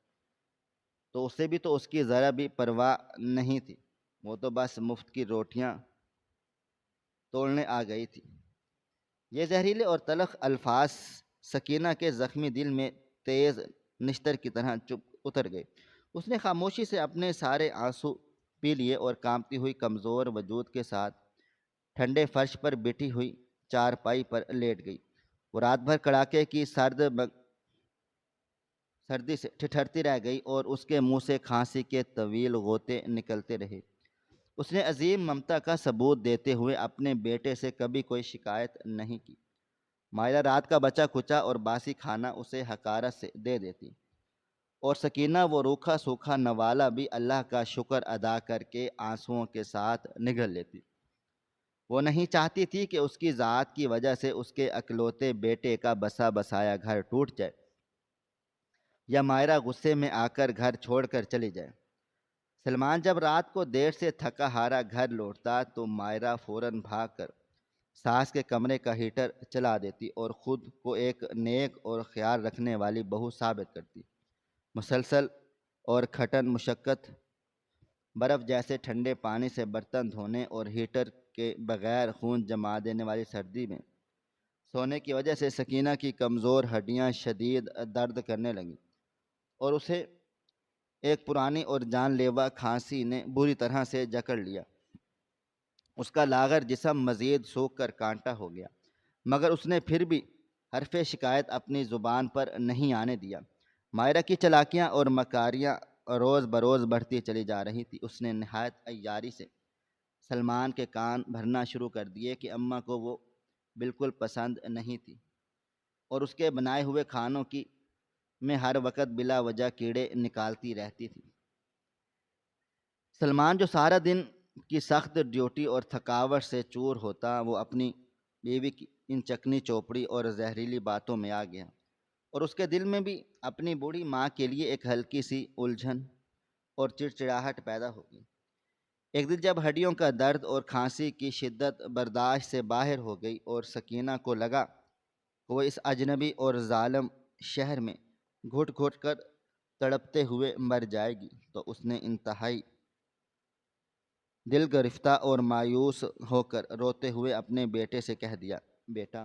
تو اسے بھی تو اس کی ذرا بھی پرواہ نہیں تھی، وہ تو بس مفت کی روٹیاں توڑنے آ گئی تھی۔ یہ زہریلے اور تلخ الفاظ سکینہ کے زخمی دل میں تیز نشتر کی طرح چپ اتر گئے۔ اس نے خاموشی سے اپنے سارے آنسو پی لیے اور کانپتی ہوئی کمزور وجود کے ساتھ ٹھنڈے فرش پر بٹھی ہوئی چارپائی پر لیٹ گئی۔ وہ رات بھر کڑاکے کی سردی سے ٹھٹھرتی رہ گئی اور اس کے منہ سے کھانسی کے طویل غوطے نکلتے رہے۔ اس نے عظیم ممتا کا ثبوت دیتے ہوئے اپنے بیٹے سے کبھی کوئی شکایت نہیں کی۔ مائرہ رات کا بچا کھچا اور باسی کھانا اسے حقارت سے دے دیتی اور سکینہ وہ روکھا سوکھا نوالا بھی اللہ کا شکر ادا کر کے آنسوؤں کے ساتھ نگل لیتی۔ وہ نہیں چاہتی تھی کہ اس کی ذات کی وجہ سے اس کے اکلوتے بیٹے کا بسا بسایا گھر ٹوٹ جائے یا مائرہ غصے میں آ کر گھر چھوڑ کر چلی جائے۔ سلمان جب رات کو دیر سے تھکا ہارا گھر لوٹتا تو مائرہ فوراً بھاگ کر ساس کے کمرے کا ہیٹر چلا دیتی اور خود کو ایک نیک اور خیال رکھنے والی بہو ثابت کرتی۔ مسلسل اور کھٹن مشقت، برف جیسے ٹھنڈے پانی سے برتن دھونے اور ہیٹر کے بغیر خون جما دینے والی سردی میں سونے کی وجہ سے سکینہ کی کمزور ہڈیاں شدید درد کرنے لگیں اور اسے ایک پرانی اور جان لیوا کھانسی نے بری طرح سے جکڑ لیا۔ اس کا لاغر جسم مزید سوکھ کر کانٹا ہو گیا، مگر اس نے پھر بھی حرف شکایت اپنی زبان پر نہیں آنے دیا۔ مائرہ کی چالاکیاں اور مکاریاں روز بروز بڑھتی چلی جا رہی تھی۔ اس نے نہایت عیاری سے سلمان کے کان بھرنا شروع کر دیے کہ اماں کو وہ بالکل پسند نہیں تھی اور اس کے بنائے ہوئے کھانوں کی میں ہر وقت بلا وجہ کیڑے نکالتی رہتی تھی۔ سلمان جو سارا دن کی سخت ڈیوٹی اور تھکاوٹ سے چور ہوتا، وہ اپنی بیوی کی ان چکنی چوپڑی اور زہریلی باتوں میں آ گیا اور اس کے دل میں بھی اپنی بوڑھی ماں کے لیے ایک ہلکی سی الجھن اور چڑچڑاہٹ پیدا ہو گئی۔ ایک دن جب ہڈیوں کا درد اور کھانسی کی شدت برداشت سے باہر ہو گئی اور سکینہ کو لگا کہ وہ اس اجنبی اور ظالم شہر میں گھٹ گھٹ کر تڑپتے ہوئے مر جائے گی، تو اس نے انتہائی دل گرفتہ اور مایوس ہو کر روتے ہوئے اپنے بیٹے سے کہہ دیا، بیٹا،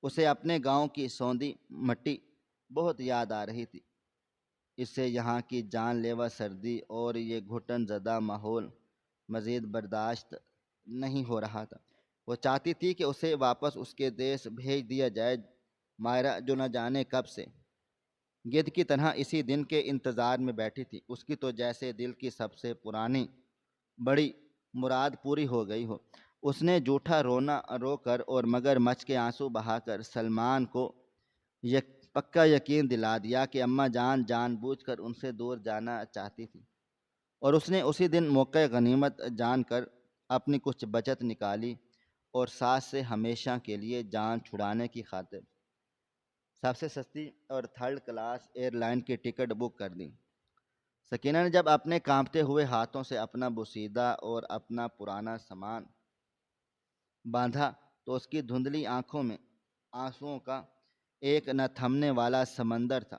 اسے اپنے گاؤں کی سوندھی مٹی بہت یاد آ رہی تھی۔ اس سے یہاں کی جان لیوا سردی اور یہ گھٹن زدہ ماحول مزید برداشت نہیں ہو رہا تھا۔ وہ چاہتی تھی کہ اسے واپس اس کے دیس بھیج دیا جائے۔ مائرہ جو نہ جانے کب سے گدھ کی طرح اسی دن کے انتظار میں بیٹھی تھی۔ اس کی تو جیسے دل کی سب سے پرانی بڑی مراد پوری ہو گئی ہو۔ اس نے جھوٹا رونا رو کر اور مگر مچھ کے آنسو بہا کر سلمان کو پکا یقین دلا دیا کہ اماں جان جان بوجھ کر ان سے دور جانا چاہتی تھی، اور اس نے اسی دن موقع غنیمت جان کر اپنی کچھ بچت نکالی اور ساس سے ہمیشہ کے لیے جان چھڑانے کی خاطر سب سے سستی اور تھرڈ کلاس ایئر لائن کی ٹکٹ بک کر دی۔ سکینہ نے جب اپنے کانپتے ہوئے ہاتھوں سے اپنا بوسیدہ اور اپنا پرانا سامان باندھا تو اس کی دھندلی آنکھوں میں آنسوؤں کا ایک نہ تھمنے والا سمندر تھا،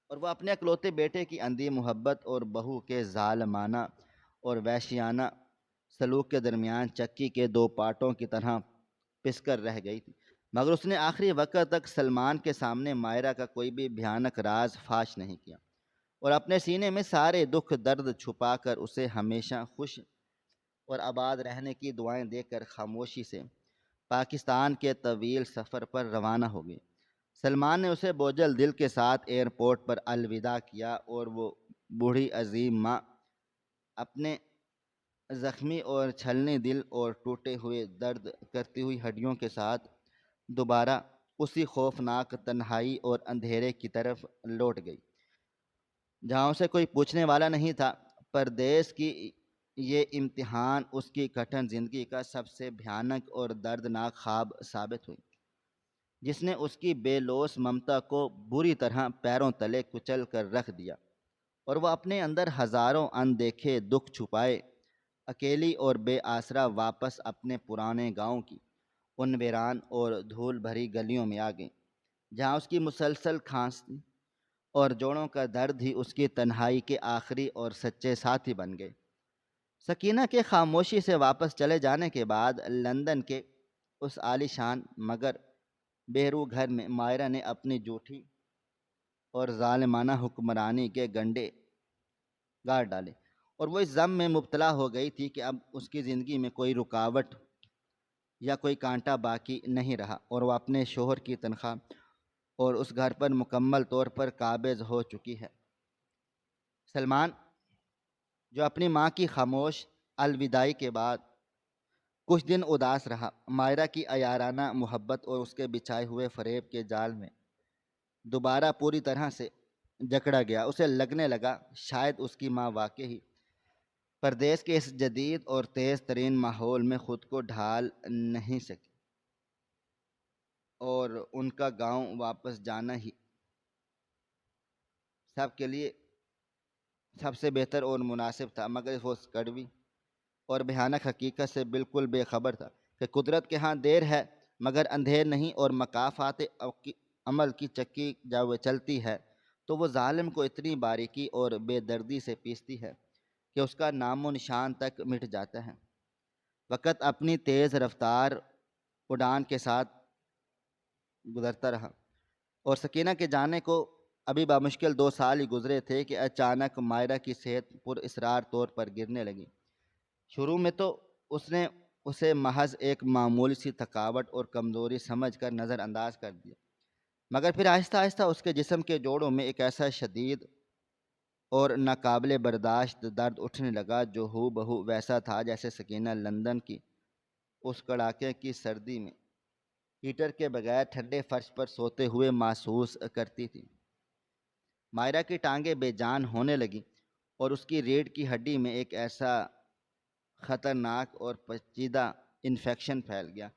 اور وہ اپنے اکلوتے بیٹے کی اندھی محبت اور بہو کے ظالمانہ اور وحشیانہ سلوک کے درمیان چکی کے دو پارٹوں کی طرح پس کر رہ گئی تھی۔ مگر اس نے آخری وقت تک سلمان کے سامنے مائرہ کا کوئی بھی بھیانک راز فاش نہیں کیا، اور اپنے سینے میں سارے دکھ درد چھپا کر اسے ہمیشہ خوش اور آباد رہنے کی دعائیں دے کر خاموشی سے پاکستان کے طویل سفر پر روانہ ہو گئی۔ سلمان نے اسے بوجھل دل کے ساتھ ایئرپورٹ پر الوداع کیا، اور وہ بوڑھی عظیم ماں اپنے زخمی اور چھلنی دل اور ٹوٹے ہوئے درد کرتی ہوئی ہڈیوں کے ساتھ دوبارہ اسی خوفناک تنہائی اور اندھیرے کی طرف لوٹ گئی، جہاں اسے کوئی پوچھنے والا نہیں تھا۔ پردیس کی یہ امتحان اس کی کٹھن زندگی کا سب سے بھیانک اور دردناک خواب ثابت ہوئی، جس نے اس کی بے لوث ممتا کو بری طرح پیروں تلے کچل کر رکھ دیا، اور وہ اپنے اندر ہزاروں اندیکھے دکھ چھپائے اکیلی اور بے آسرا واپس اپنے پرانے گاؤں کی ان ویران اور دھول بھری گلیوں میں آ گئی، جہاں اس کی مسلسل کھانسی اور جوڑوں کا درد ہی اس کی تنہائی کے آخری اور سچے ساتھی بن گئے۔ سکینہ کے خاموشی سے واپس چلے جانے کے بعد لندن کے اس عالی شان مگر بے روح گھر میں مائرہ نے اپنی جھوٹی اور ظالمانہ حکمرانی کے گنڈے گاڑ ڈالے، اور وہ اس غم میں مبتلا ہو گئی تھی کہ اب اس کی زندگی میں کوئی رکاوٹ یا کوئی کانٹا باقی نہیں رہا، اور وہ اپنے شوہر کی تنخواہ اور اس گھر پر مکمل طور پر قابض ہو چکی ہے۔ سلمان، جو اپنی ماں کی خاموش الوداعی کے بعد کچھ دن اداس رہا، مائرہ کی عیارانہ محبت اور اس کے بچھائے ہوئے فریب کے جال میں دوبارہ پوری طرح سے جکڑا گیا۔ اسے لگنے لگا شاید اس کی ماں واقعی پردیس کے اس جدید اور تیز ترین ماحول میں خود کو ڈھال نہیں سکی، اور ان کا گاؤں واپس جانا ہی سب کے لیے سب سے بہتر اور مناسب تھا۔ مگر وہ اس کڑوی اور بھیانک حقیقت سے بالکل بے خبر تھا کہ قدرت کے ہاں دیر ہے مگر اندھیر نہیں، اور مکافات عمل کی چکی جب وہ چلتی ہے تو وہ ظالم کو اتنی باریکی اور بے دردی سے پیستی ہے کہ اس کا نام و نشان تک مٹ جاتا ہے۔ وقت اپنی تیز رفتار اڑان کے ساتھ گزرتا رہا، اور سکینہ کے جانے کو ابھی بامشکل 2 سال ہی گزرے تھے کہ اچانک مائرہ کی صحت پر اسرار طور پر گرنے لگی۔ شروع میں تو اس نے اسے محض ایک معمولی سی تھکاوٹ اور کمزوری سمجھ کر نظر انداز کر دیا، مگر پھر آہستہ آہستہ اس کے جسم کے جوڑوں میں ایک ایسا شدید اور ناقابل برداشت درد اٹھنے لگا جو ہو بہو ویسا تھا جیسے سکینہ لندن کی اس کڑاکے کی سردی میں ہیٹر کے بغیر ٹھنڈے فرش پر سوتے ہوئے محسوس کرتی تھی۔ مائرہ کی ٹانگیں بے جان ہونے لگیں، اور اس کی ریڑھ کی ہڈی میں ایک ایسا خطرناک اور پیچیدہ انفیکشن پھیل گیا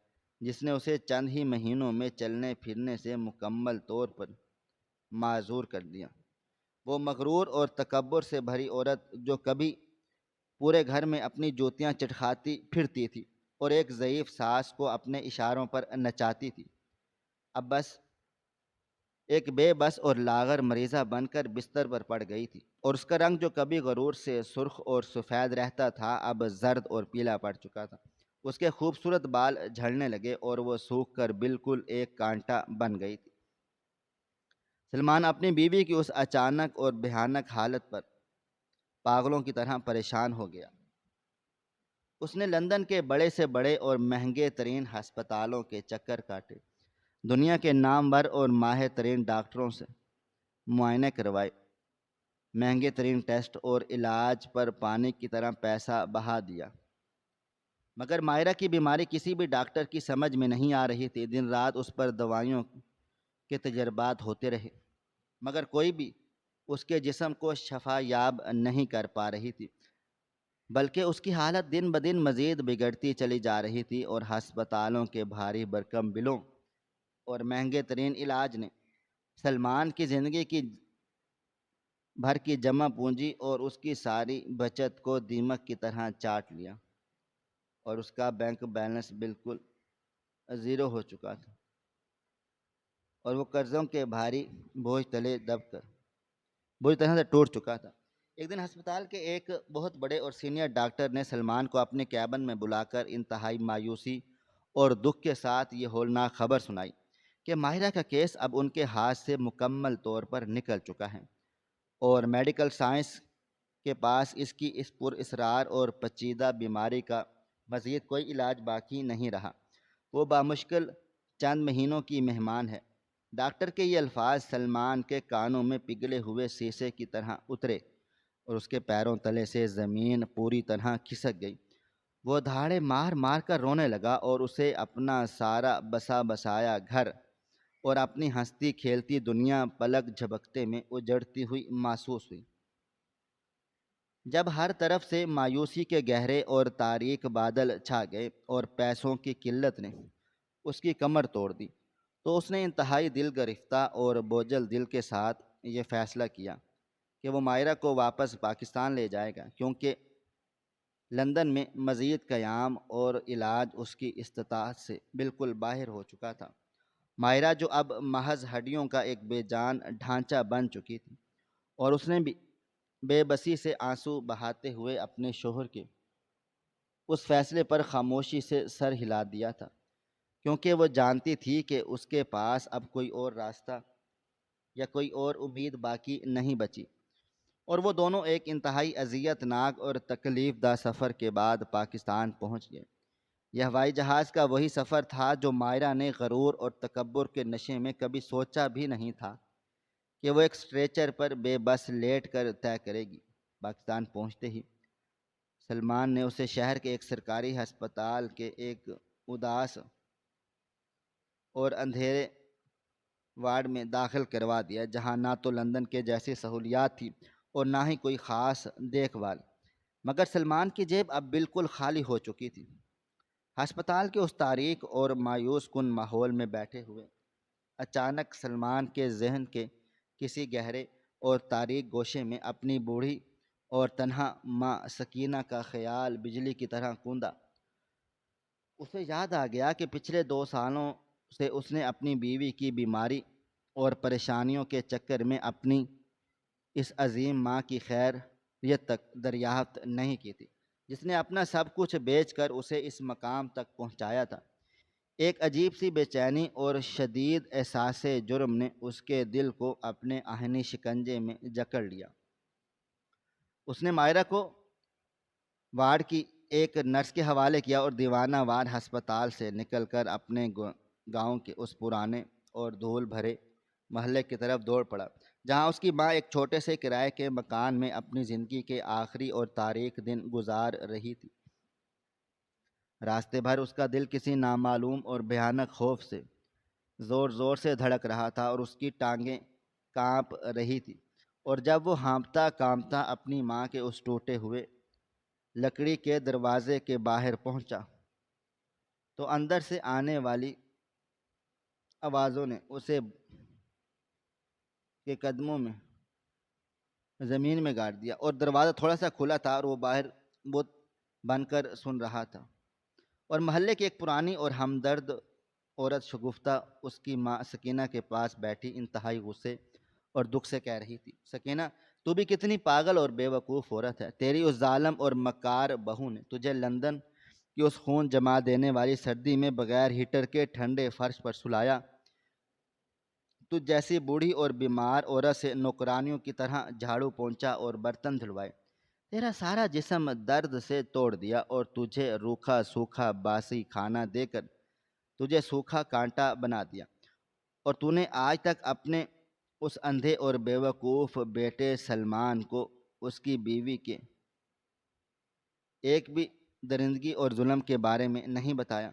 جس نے اسے چند ہی مہینوں میں چلنے پھرنے سے مکمل طور پر معذور کر دیا۔ وہ مغرور اور تکبر سے بھری عورت جو کبھی پورے گھر میں اپنی جوتیاں چٹکھاتی پھرتی تھی اور ایک ضعیف ساس کو اپنے اشاروں پر نچاتی تھی، اب بس ایک بے بس اور لاغر مریضہ بن کر بستر پر پڑ گئی تھی، اور اس کا رنگ جو کبھی غرور سے سرخ اور سفید رہتا تھا اب زرد اور پیلا پڑ چکا تھا۔ اس کے خوبصورت بال جھڑنے لگے اور وہ سوکھ کر بالکل ایک کانٹا بن گئی تھی۔ سلمان اپنی بیوی کی اس اچانک اور بھیانک حالت پر پاگلوں کی طرح پریشان ہو گیا۔ اس نے لندن کے بڑے سے بڑے اور مہنگے ترین ہسپتالوں کے چکر کاٹے، دنیا کے نامور اور ماہر ترین ڈاکٹروں سے معائنے کروائے، مہنگے ترین ٹیسٹ اور علاج پر پانی کی طرح پیسہ بہا دیا، مگر مائرہ کی بیماری کسی بھی ڈاکٹر کی سمجھ میں نہیں آ رہی تھی۔ دن رات اس پر دوائیوں کے تجربات ہوتے رہے، مگر کوئی بھی اس کے جسم کو شفا یاب نہیں کر پا رہی تھی، بلکہ اس کی حالت دن بدن مزید بگڑتی چلی جا رہی تھی، اور ہسپتالوں کے بھاری بھرکم بلوں اور مہنگے ترین علاج نے سلمان کی زندگی کی بھر کی جمع پونجی اور اس کی ساری بچت کو دیمک کی طرح چاٹ لیا، اور اس کا بینک بیلنس بالکل زیرو ہو چکا تھا، اور وہ قرضوں کے بھاری بوجھ تلے دب کر بری طرح سے ٹوٹ چکا تھا۔ ایک دن ہسپتال کے ایک بہت بڑے اور سینئر ڈاکٹر نے سلمان کو اپنے کیبن میں بلا کر انتہائی مایوسی اور دکھ کے ساتھ یہ ہولناک خبر سنائی کہ ماہرہ کا کیس اب ان کے ہاتھ سے مکمل طور پر نکل چکا ہے، اور میڈیکل سائنس کے پاس اس کی اس پر اسرار اور پیچیدہ بیماری کا مزید کوئی علاج باقی نہیں رہا۔ وہ بامشکل چند مہینوں کی مہمان ہے۔ ڈاکٹر کے یہ الفاظ سلمان کے کانوں میں پگھلے ہوئے شیشے کی طرح اترے، اور اس کے پیروں تلے سے زمین پوری طرح کھسک گئی۔ وہ دھاڑے مار مار کر رونے لگا، اور اسے اپنا سارا بسا بسایا گھر اور اپنی ہنستی کھیلتی دنیا پلک جھپکتے میں اجڑتی ہوئی محسوس ہوئی۔ جب ہر طرف سے مایوسی کے گہرے اور تاریک بادل چھا گئے اور پیسوں کی قلت نے اس کی کمر توڑ دی، تو اس نے انتہائی دل گرفتہ اور بوجھل دل کے ساتھ یہ فیصلہ کیا کہ وہ مائرہ کو واپس پاکستان لے جائے گا، کیونکہ لندن میں مزید قیام اور علاج اس کی استطاعت سے بالکل باہر ہو چکا تھا۔ مائرہ جو اب محض ہڈیوں کا ایک بے جان ڈھانچہ بن چکی تھی، اور اس نے بھی بے بسی سے آنسو بہاتے ہوئے اپنے شوہر کے اس فیصلے پر خاموشی سے سر ہلا دیا تھا، کیونکہ وہ جانتی تھی کہ اس کے پاس اب کوئی اور راستہ یا کوئی اور امید باقی نہیں بچی۔ اور وہ دونوں ایک انتہائی اذیت ناک اور تکلیف دہ سفر کے بعد پاکستان پہنچ گئے۔ یہ ہوائی جہاز کا وہی سفر تھا جو مائرہ نے غرور اور تکبر کے نشے میں کبھی سوچا بھی نہیں تھا کہ وہ ایک اسٹریچر پر بے بس لیٹ کر طے کرے گی۔ پاکستان پہنچتے ہی سلمان نے اسے شہر کے ایک سرکاری ہسپتال کے ایک اداس اور اندھیرے وارڈ میں داخل کروا دیا، جہاں نہ تو لندن کے جیسی سہولیات تھی اور نہ ہی کوئی خاص دیکھ بھال، مگر سلمان کی جیب اب بالکل خالی ہو چکی تھی۔ ہسپتال کے اس تاریک اور مایوس کن ماحول میں بیٹھے ہوئے اچانک سلمان کے ذہن کے کسی گہرے اور تاریک گوشے میں اپنی بوڑھی اور تنہا ماں سکینہ کا خیال بجلی کی طرح کوندا۔ اسے یاد آ گیا کہ پچھلے 2 سالوں سے اس نے اپنی بیوی کی بیماری اور پریشانیوں کے چکر میں اپنی اس عظیم ماں کی خیریت تک دریافت نہیں کی تھی، جس نے اپنا سب کچھ بیچ کر اسے اس مقام تک پہنچایا تھا۔ ایک عجیب سی بے چینی اور شدید احساس جرم نے اس کے دل کو اپنے آہنی شکنجے میں جکڑ لیا۔ اس نے مائرہ کو وارڈ کی ایک نرس کے حوالے کیا اور دیوانہ وار ہسپتال سے نکل کر اپنے گاؤں کے اس پرانے اور دھول بھرے محلے کی طرف دوڑ پڑا، جہاں اس کی ماں ایک چھوٹے سے کرائے کے مکان میں اپنی زندگی کے آخری اور تاریک دن گزار رہی تھی۔ راستے بھر اس کا دل کسی نامعلوم اور بھیانک خوف سے زور زور سے دھڑک رہا تھا، اور اس کی ٹانگیں کانپ رہی تھی، اور جب وہ ہانپتا کانپتا اپنی ماں کے اس ٹوٹے ہوئے لکڑی کے دروازے کے باہر پہنچا، تو اندر سے آنے والی آوازوں نے اسے کے قدموں میں زمین میں گاڑ دیا، اور دروازہ تھوڑا سا کھلا تھا، اور وہ باہر بت بن کر سن رہا تھا، اور محلے کی ایک پرانی اور ہمدرد عورت شگفتہ اس کی ماں سکینہ کے پاس بیٹھی انتہائی غصے اور دکھ سے کہہ رہی تھی، سکینہ، تو بھی کتنی پاگل اور بے وقوف عورت ہے۔ تیری اس ظالم اور مکار بہو نے تجھے لندن کی اس خون جما دینے والی سردی میں بغیر ہیٹر کے ٹھنڈے فرش پر سلایا۔ تجھ جیسی بوڑھی اور بیمار عورت سے نوکرانیوں کی طرح جھاڑو پونچھا اور برتن دھلوائے، تیرا سارا جسم درد سے توڑ دیا، اور تجھے روکھا سوکھا باسی کھانا دے کر تجھے سوکھا کانٹا بنا دیا، اور تو نے آج تک اپنے اس اندھے اور بیوقوف بیٹے سلمان کو اس کی بیوی کے ایک بھی درندگی اور ظلم کے بارے میں نہیں بتایا؟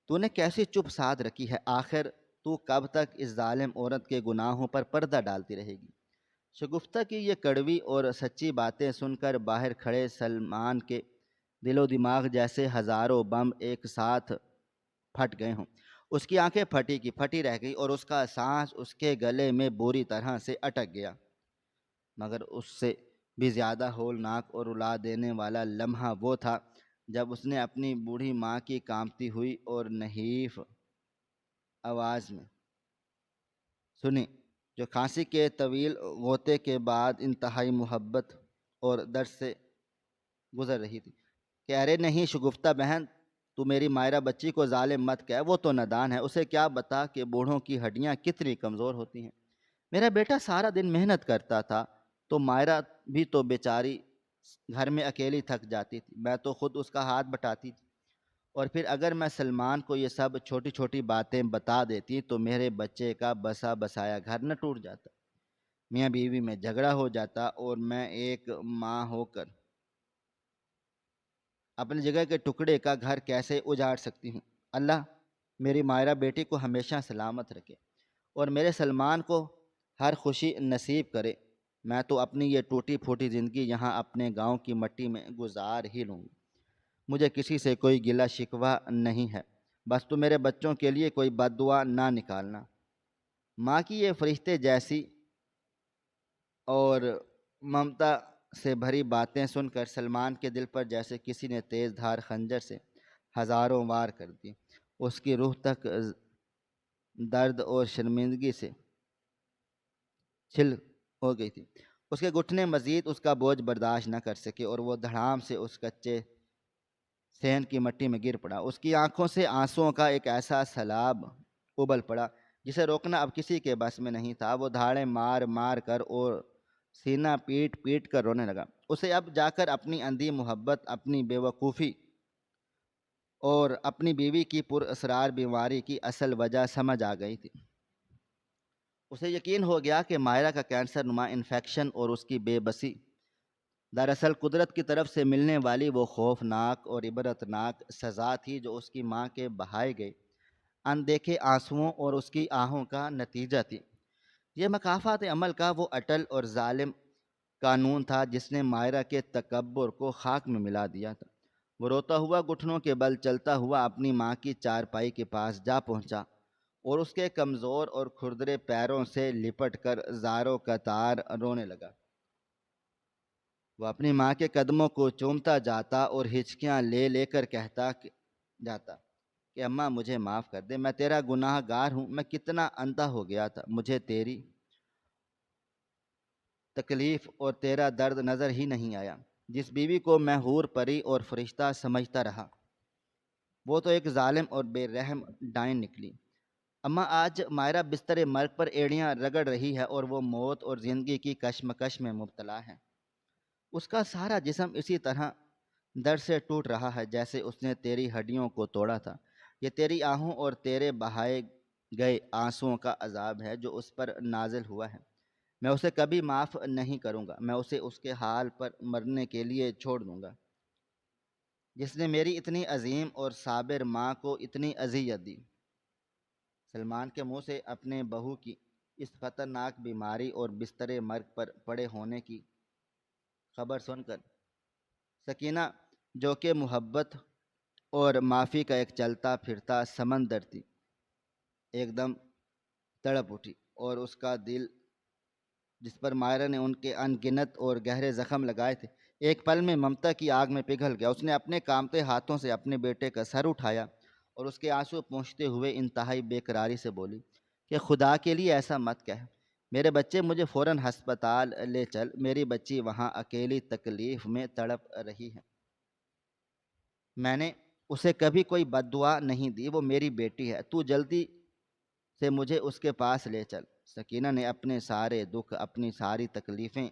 تو نے کیسی چپ سادھ رکھی ہے؟ آخر تو کب تک اس ظالم عورت کے گناہوں پر پردہ ڈالتی رہے گی؟ شگفتہ کی یہ کڑوی اور سچی باتیں سن کر باہر کھڑے سلمان کے دل و دماغ جیسے ہزاروں بم ایک ساتھ پھٹ گئے ہوں۔ اس کی آنکھیں پھٹی کی پھٹی رہ گئی اور اس کا سانس اس کے گلے میں بری طرح سے اٹک گیا۔ مگر اس سے بھی زیادہ ہولناک اور رلا دینے والا لمحہ وہ تھا جب اس نے اپنی بوڑھی ماں کی کانپتی ہوئی اور نحیف آواز میں سنی، جو کھانسی کے طویل غوطے کے بعد انتہائی محبت اور درد سے گزر رہی تھی کہ ارے نہیں شگفتہ بہن، تو میری مائرہ بچی کو ظالم مت کہہ، وہ تو نادان ہے، اسے کیا بتا کہ بوڑھوں کی ہڈیاں کتنی کمزور ہوتی ہیں۔ میرا بیٹا سارا دن محنت کرتا تھا تو مائرہ بھی تو بیچاری گھر میں اکیلی تھک جاتی تھی، میں تو خود اس کا ہاتھ بٹاتی تھی، اور پھر اگر میں سلمان کو یہ سب چھوٹی چھوٹی باتیں بتا دیتی تو میرے بچے کا بسا بسایا گھر نہ ٹوٹ جاتا، میاں بیوی میں جھگڑا ہو جاتا، اور میں ایک ماں ہو کر اپنی جگہ کے ٹکڑے کا گھر کیسے اجاڑ سکتی ہوں؟ اللہ میری مائرہ بیٹی کو ہمیشہ سلامت رکھے اور میرے سلمان کو ہر خوشی نصیب کرے۔ میں تو اپنی یہ ٹوٹی پھوٹی زندگی یہاں اپنے گاؤں کی مٹی میں گزار ہی لوں گی، مجھے کسی سے کوئی گلہ شکوہ نہیں ہے، بس تو میرے بچوں کے لیے کوئی بد دعا نہ نکالنا۔ ماں کی یہ فرشتے جیسی اور ممتا سے بھری باتیں سن کر سلمان کے دل پر جیسے کسی نے تیز دھار خنجر سے ہزاروں وار کر دی۔ اس کی روح تک درد اور شرمندگی سے چھل ہو گئی تھی، اس کے گھٹنے مزید اس کا بوجھ برداشت نہ کر سکے اور وہ دھڑام سے اس کچے صحن کی مٹی میں گر پڑا۔ اس کی آنکھوں سے آنسوؤں کا ایک ایسا سیلاب ابل پڑا جسے روکنا اب کسی کے بس میں نہیں تھا۔ وہ دھاڑیں مار مار کر اور سینہ پیٹ پیٹ کر رونے لگا۔ اسے اب جا کر اپنی اندھی محبت، اپنی بے وقوفی اور اپنی بیوی کی پر اسرار بیماری کی اصل وجہ سمجھ آ گئی تھی۔ اسے یقین ہو گیا کہ مائرہ کا کینسر نما انفیکشن اور اس کی بے بسی دراصل قدرت کی طرف سے ملنے والی وہ خوفناک اور عبرتناک سزا تھی جو اس کی ماں کے بہائے گئے اندیکھے آنسوؤں اور اس کی آہوں کا نتیجہ تھی۔ یہ مکافات عمل کا وہ اٹل اور ظالم قانون تھا جس نے مائرہ کے تکبر کو خاک میں ملا دیا تھا۔ وہ روتا ہوا گھٹنوں کے بل چلتا ہوا اپنی ماں کی چارپائی کے پاس جا پہنچا اور اس کے کمزور اور کھردرے پیروں سے لپٹ کر زاروں قطار رونے لگا۔ وہ اپنی ماں کے قدموں کو چومتا جاتا اور ہچکیاں لے لے کر کہتا جاتا کہ اماں مجھے معاف کر دے، میں تیرا گناہ گار ہوں، میں کتنا اندھا ہو گیا تھا، مجھے تیری تکلیف اور تیرا درد نظر ہی نہیں آیا۔ جس بیوی کو میں حور پری اور فرشتہ سمجھتا رہا وہ تو ایک ظالم اور بے رحم ڈائن نکلی۔ اماں آج مائرہ بستر مرگ پر ایڑیاں رگڑ رہی ہے اور وہ موت اور زندگی کی کشمکش میں مبتلا ہے۔ اس کا سارا جسم اسی طرح درد سے ٹوٹ رہا ہے جیسے اس نے تیری ہڈیوں کو توڑا تھا۔ یہ تیری آہوں اور تیرے بہائے گئے آنسوؤں کا عذاب ہے جو اس پر نازل ہوا ہے۔ میں اسے کبھی معاف نہیں کروں گا، میں اسے اس کے حال پر مرنے کے لیے چھوڑ دوں گا جس نے میری اتنی عظیم اور صابر ماں کو اتنی اذیت دی۔ سلمان کے منہ سے اپنے بہو کی اس خطرناک بیماری اور بستر مرگ پر پڑے ہونے کی خبر سن کر سکینہ، جو کہ محبت اور معافی کا ایک چلتا پھرتا سمندر تھی، ایک دم تڑپ اٹھی اور اس کا دل جس پر مائرہ نے ان کے ان گنت اور گہرے زخم لگائے تھے ایک پل میں ممتا کی آگ میں پگھل گیا۔ اس نے اپنے کانپتے ہاتھوں سے اپنے بیٹے کا سر اٹھایا اور اس کے آنسو پونچھتے ہوئے انتہائی بے قراری سے بولی کہ خدا کے لیے ایسا مت کہہ، میرے بچے مجھے فوراً ہسپتال لے چل، میری بچی وہاں اکیلی تکلیف میں تڑپ رہی ہے، میں نے اسے کبھی کوئی بد دعا نہیں دی، وہ میری بیٹی ہے، تو جلدی سے مجھے اس کے پاس لے چل۔ سکینہ نے اپنے سارے دکھ، اپنی ساری تکلیفیں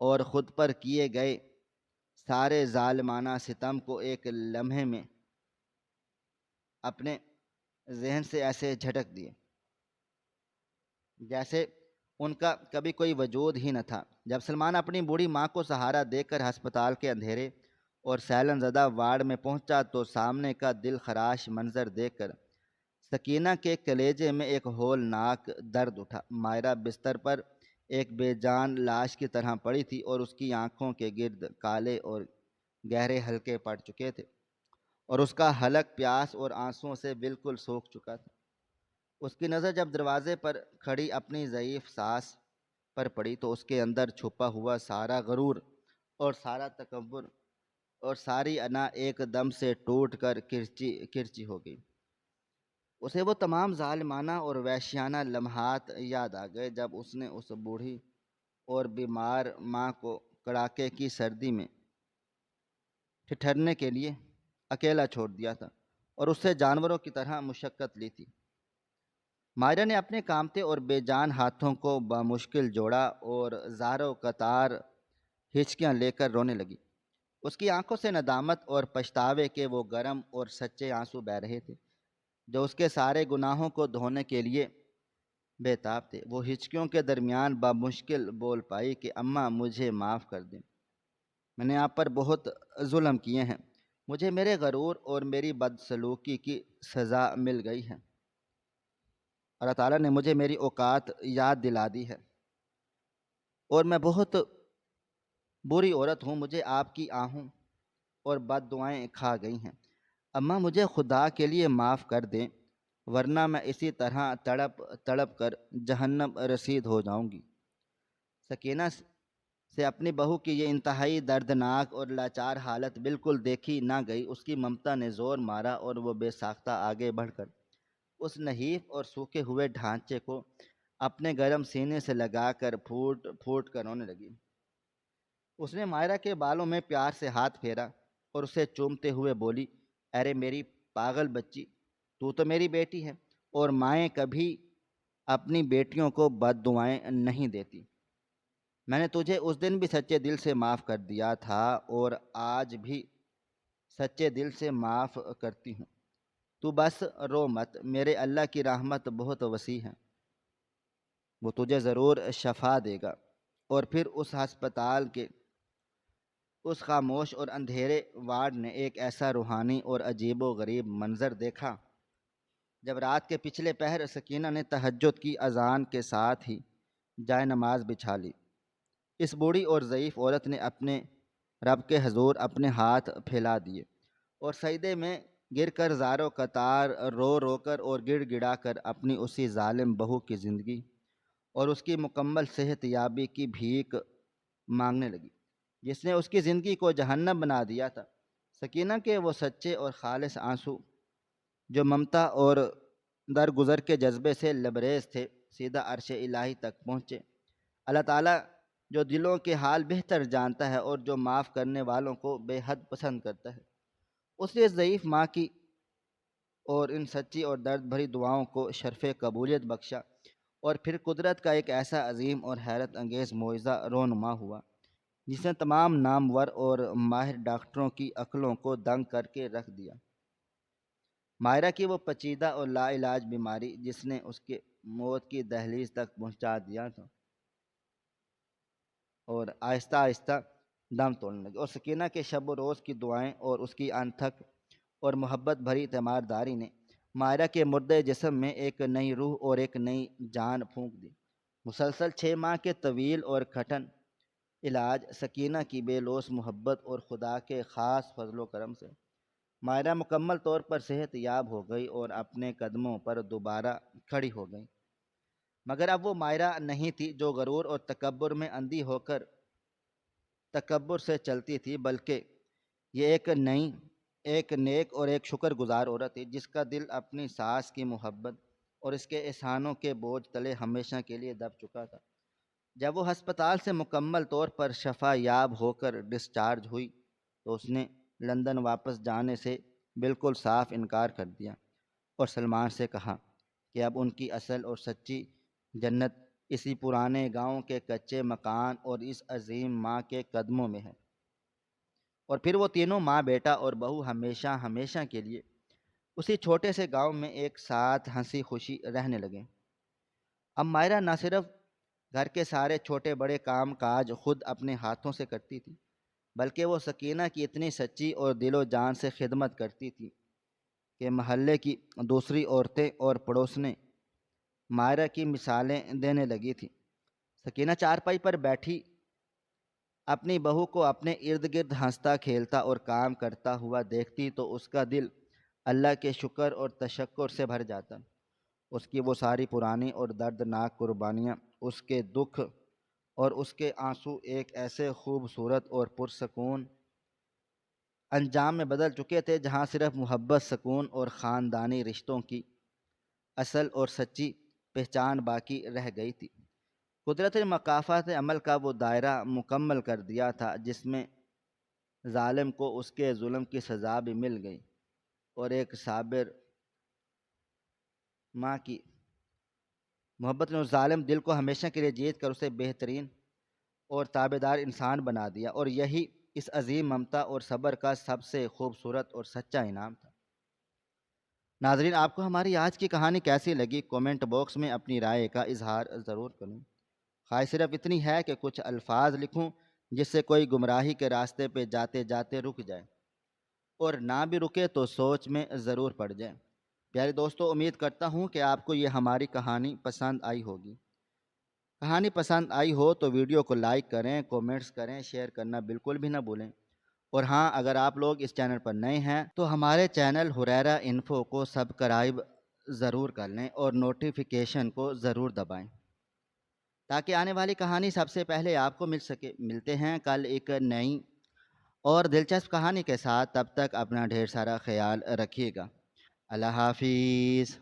اور خود پر کیے گئے سارے ظالمانہ ستم کو ایک لمحے میں اپنے ذہن سے ایسے جھٹک دیے جیسے ان کا کبھی کوئی وجود ہی نہ تھا۔ جب سلمان اپنی بوڑھی ماں کو سہارا دے کر ہسپتال کے اندھیرے اور سیلن زدہ وارڈ میں پہنچا تو سامنے کا دل خراش منظر دیکھ کر سکینہ کے کلیجے میں ایک ہولناک درد اٹھا۔ مائرہ بستر پر ایک بے جان لاش کی طرح پڑی تھی اور اس کی آنکھوں کے گرد کالے اور گہرے حلقے پڑ چکے تھے اور اس کا حلق پیاس اور آنسوؤں سے بالکل سوکھ چکا تھا۔ اس کی نظر جب دروازے پر کھڑی اپنی ضعیف ساس پر پڑی تو اس کے اندر چھپا ہوا سارا غرور اور سارا تکبر اور ساری انا ایک دم سے ٹوٹ کر کرچی کرچی ہو گئی۔ اسے وہ تمام ظالمانہ اور وحشیانہ لمحات یاد آ گئے جب اس نے اس بوڑھی اور بیمار ماں کو کڑاکے کی سردی میں ٹھٹھرنے کے لیے اکیلا چھوڑ دیا تھا اور اس سے جانوروں کی طرح مشقت لی تھی۔ مائرہ نے اپنے کامتے اور بے جان ہاتھوں کو بمشکل جوڑا اور زاروں قطار ہچکیاں لے کر رونے لگی۔ اس کی آنکھوں سے ندامت اور پچھتاوے کے وہ گرم اور سچے آنسو بہہ رہے تھے جو اس کے سارے گناہوں کو دھونے کے لیے بے تاب تھے۔ وہ ہچکیوں کے درمیان بمشکل بول پائی کہ اماں مجھے معاف کر دیں، میں نے آپ پر بہت ظلم کیے ہیں، مجھے میرے غرور اور میری بدسلوکی کی سزا مل گئی ہے۔ اللہ تعالیٰ نے مجھے میری اوقات یاد دلا دی ہے اور میں بہت بری عورت ہوں، مجھے آپ کی آہوں اور بد دعائیں کھا گئی ہیں۔ اماں مجھے خدا کے لیے معاف کر دیں ورنہ میں اسی طرح تڑپ تڑپ کر جہنم رسید ہو جاؤں گی۔ سکینہ سے اپنی بہو کی یہ انتہائی دردناک اور لاچار حالت بالکل دیکھی نہ گئی۔ اس کی ممتا نے زور مارا اور وہ بے ساختہ آگے بڑھ کر اس نحیف اور سوکھے ہوئے ڈھانچے کو اپنے گرم سینے سے لگا کر پھوٹ پھوٹ کر رونے لگی۔ اس نے مائرہ کے بالوں میں پیار سے ہاتھ پھیرا اور اسے چومتے ہوئے بولی، ارے میری پاگل بچی، تو میری بیٹی ہے اور مائیں کبھی اپنی بیٹیوں کو بد دعائیں نہیں دیتی۔ میں نے تجھے اس دن بھی سچے دل سے معاف کر دیا تھا اور آج بھی سچے دل سے معاف کرتی ہوں۔ تو بس رو مت، میرے اللہ کی رحمت بہت وسیع ہے، وہ تجھے ضرور شفا دے گا۔ اور پھر اس ہسپتال کے اس خاموش اور اندھیرے وارڈ نے ایک ایسا روحانی اور عجیب و غریب منظر دیکھا جب رات کے پچھلے پہر سکینہ نے تہجد کی اذان کے ساتھ ہی جائے نماز بچھا لی۔ اس بوڑھی اور ضعیف عورت نے اپنے رب کے حضور اپنے ہاتھ پھیلا دیے اور سجدے میں گر کر زاروں قطار رو رو کر اور گڑ گڑا کر اپنی اسی ظالم بہو کی زندگی اور اس کی مکمل صحت یابی کی بھیک مانگنے لگی جس نے اس کی زندگی کو جہنم بنا دیا تھا۔ سکینہ کے وہ سچے اور خالص آنسو جو ممتا اور درگزر کے جذبے سے لبریز تھے سیدھا عرش الہی تک پہنچے۔ اللہ تعالیٰ جو دلوں کے حال بہتر جانتا ہے اور جو معاف کرنے والوں کو بے حد پسند کرتا ہے، اس نے اس ضعیف ماں کی اور ان سچی اور درد بھری دعاؤں کو شرف قبولیت بخشا اور پھر قدرت کا ایک ایسا عظیم اور حیرت انگیز معجزہ رونما ہوا جس نے تمام نامور اور ماہر ڈاکٹروں کی عقلوں کو دنگ کر کے رکھ دیا۔ مائرہ کی وہ پیچیدہ اور لا علاج بیماری جس نے اس کے موت کی دہلیز تک پہنچا دیا تھا اور آہستہ آہستہ دم توڑنے لگی، اور سکینہ کے شب و روز کی دعائیں اور اس کی انتھک اور محبت بھری تیمارداری نے مائرہ کے مردے جسم میں ایک نئی روح اور ایک نئی جان پھونک دی۔ مسلسل 6 ماہ کے طویل اور کٹھن علاج، سکینہ کی بے لوث محبت اور خدا کے خاص فضل و کرم سے مائرہ مکمل طور پر صحت یاب ہو گئی اور اپنے قدموں پر دوبارہ کھڑی ہو گئی۔ مگر اب وہ مائرہ نہیں تھی جو غرور اور تکبر میں اندھی ہو کر تکبر سے چلتی تھی، بلکہ یہ ایک نیک اور ایک شکر گزار عورت تھی جس کا دل اپنی ساس کی محبت اور اس کے احسانوں کے بوجھ تلے ہمیشہ کے لیے دب چکا تھا۔ جب وہ ہسپتال سے مکمل طور پر شفا یاب ہو کر ڈسچارج ہوئی تو اس نے لندن واپس جانے سے بالکل صاف انکار کر دیا اور سلمان سے کہا کہ اب ان کی اصل اور سچی جنت اسی پرانے گاؤں کے کچے مکان اور اس عظیم ماں کے قدموں میں ہے۔ اور پھر وہ تینوں ماں بیٹا اور بہو ہمیشہ ہمیشہ کے لیے اسی چھوٹے سے گاؤں میں ایک ساتھ ہنسی خوشی رہنے لگے۔ اب مائرہ نہ صرف گھر کے سارے چھوٹے بڑے کام کاج خود اپنے ہاتھوں سے کرتی تھی، بلکہ وہ سکینہ کی اتنی سچی اور دل و جان سے خدمت کرتی تھی کہ محلے کی دوسری عورتیں اور پڑوسنیں مائرہ کی مثالیں دینے لگی تھیں۔ سکینہ چارپائی پر بیٹھی اپنی بہو کو اپنے ارد گرد ہنستا کھیلتا اور کام کرتا ہوا دیکھتی تو اس کا دل اللہ کے شکر اور تشکر سے بھر جاتا۔ اس کی وہ ساری پرانی اور دردناک قربانیاں، اس کے دکھ اور اس کے آنسو ایک ایسے خوبصورت اور پرسکون انجام میں بدل چکے تھے جہاں صرف محبت، سکون اور خاندانی رشتوں کی اصل اور سچی پہچان باقی رہ گئی تھی۔ قدرت نے مقافات عمل کا وہ دائرہ مکمل کر دیا تھا جس میں ظالم کو اس کے ظلم کی سزا بھی مل گئی، اور ایک صابر ماں کی محبت نے اس ظالم دل کو ہمیشہ کے لیے جیت کر اسے بہترین اور تابعدار انسان بنا دیا، اور یہی اس عظیم ممتا اور صبر کا سب سے خوبصورت اور سچا انعام تھا۔ ناظرین، آپ کو ہماری آج کی کہانی کیسی لگی؟ کومنٹ باکس میں اپنی رائے کا اظہار ضرور کریں۔ خواہش صرف اتنی ہے کہ کچھ الفاظ لکھوں جس سے کوئی گمراہی کے راستے پہ جاتے جاتے رک جائے، اور نہ بھی رکے تو سوچ میں ضرور پڑ جائے۔ پیارے دوستو، امید کرتا ہوں کہ آپ کو یہ ہماری کہانی پسند آئی ہوگی۔ کہانی پسند آئی ہو تو ویڈیو کو لائک کریں، کومنٹس کریں، شیئر کرنا بالکل بھی نہ بھولیں۔ اور ہاں، اگر آپ لوگ اس چینل پر نئے ہیں تو ہمارے چینل ہریرہ انفو کو سبسکرائب ضرور کر لیں اور نوٹیفیکیشن کو ضرور دبائیں تاکہ آنے والی کہانی سب سے پہلے آپ کو مل سکے۔ ملتے ہیں کل ایک نئی اور دلچسپ کہانی کے ساتھ، تب تک اپنا ڈھیر سارا خیال رکھیے گا۔ اللہ حافظ۔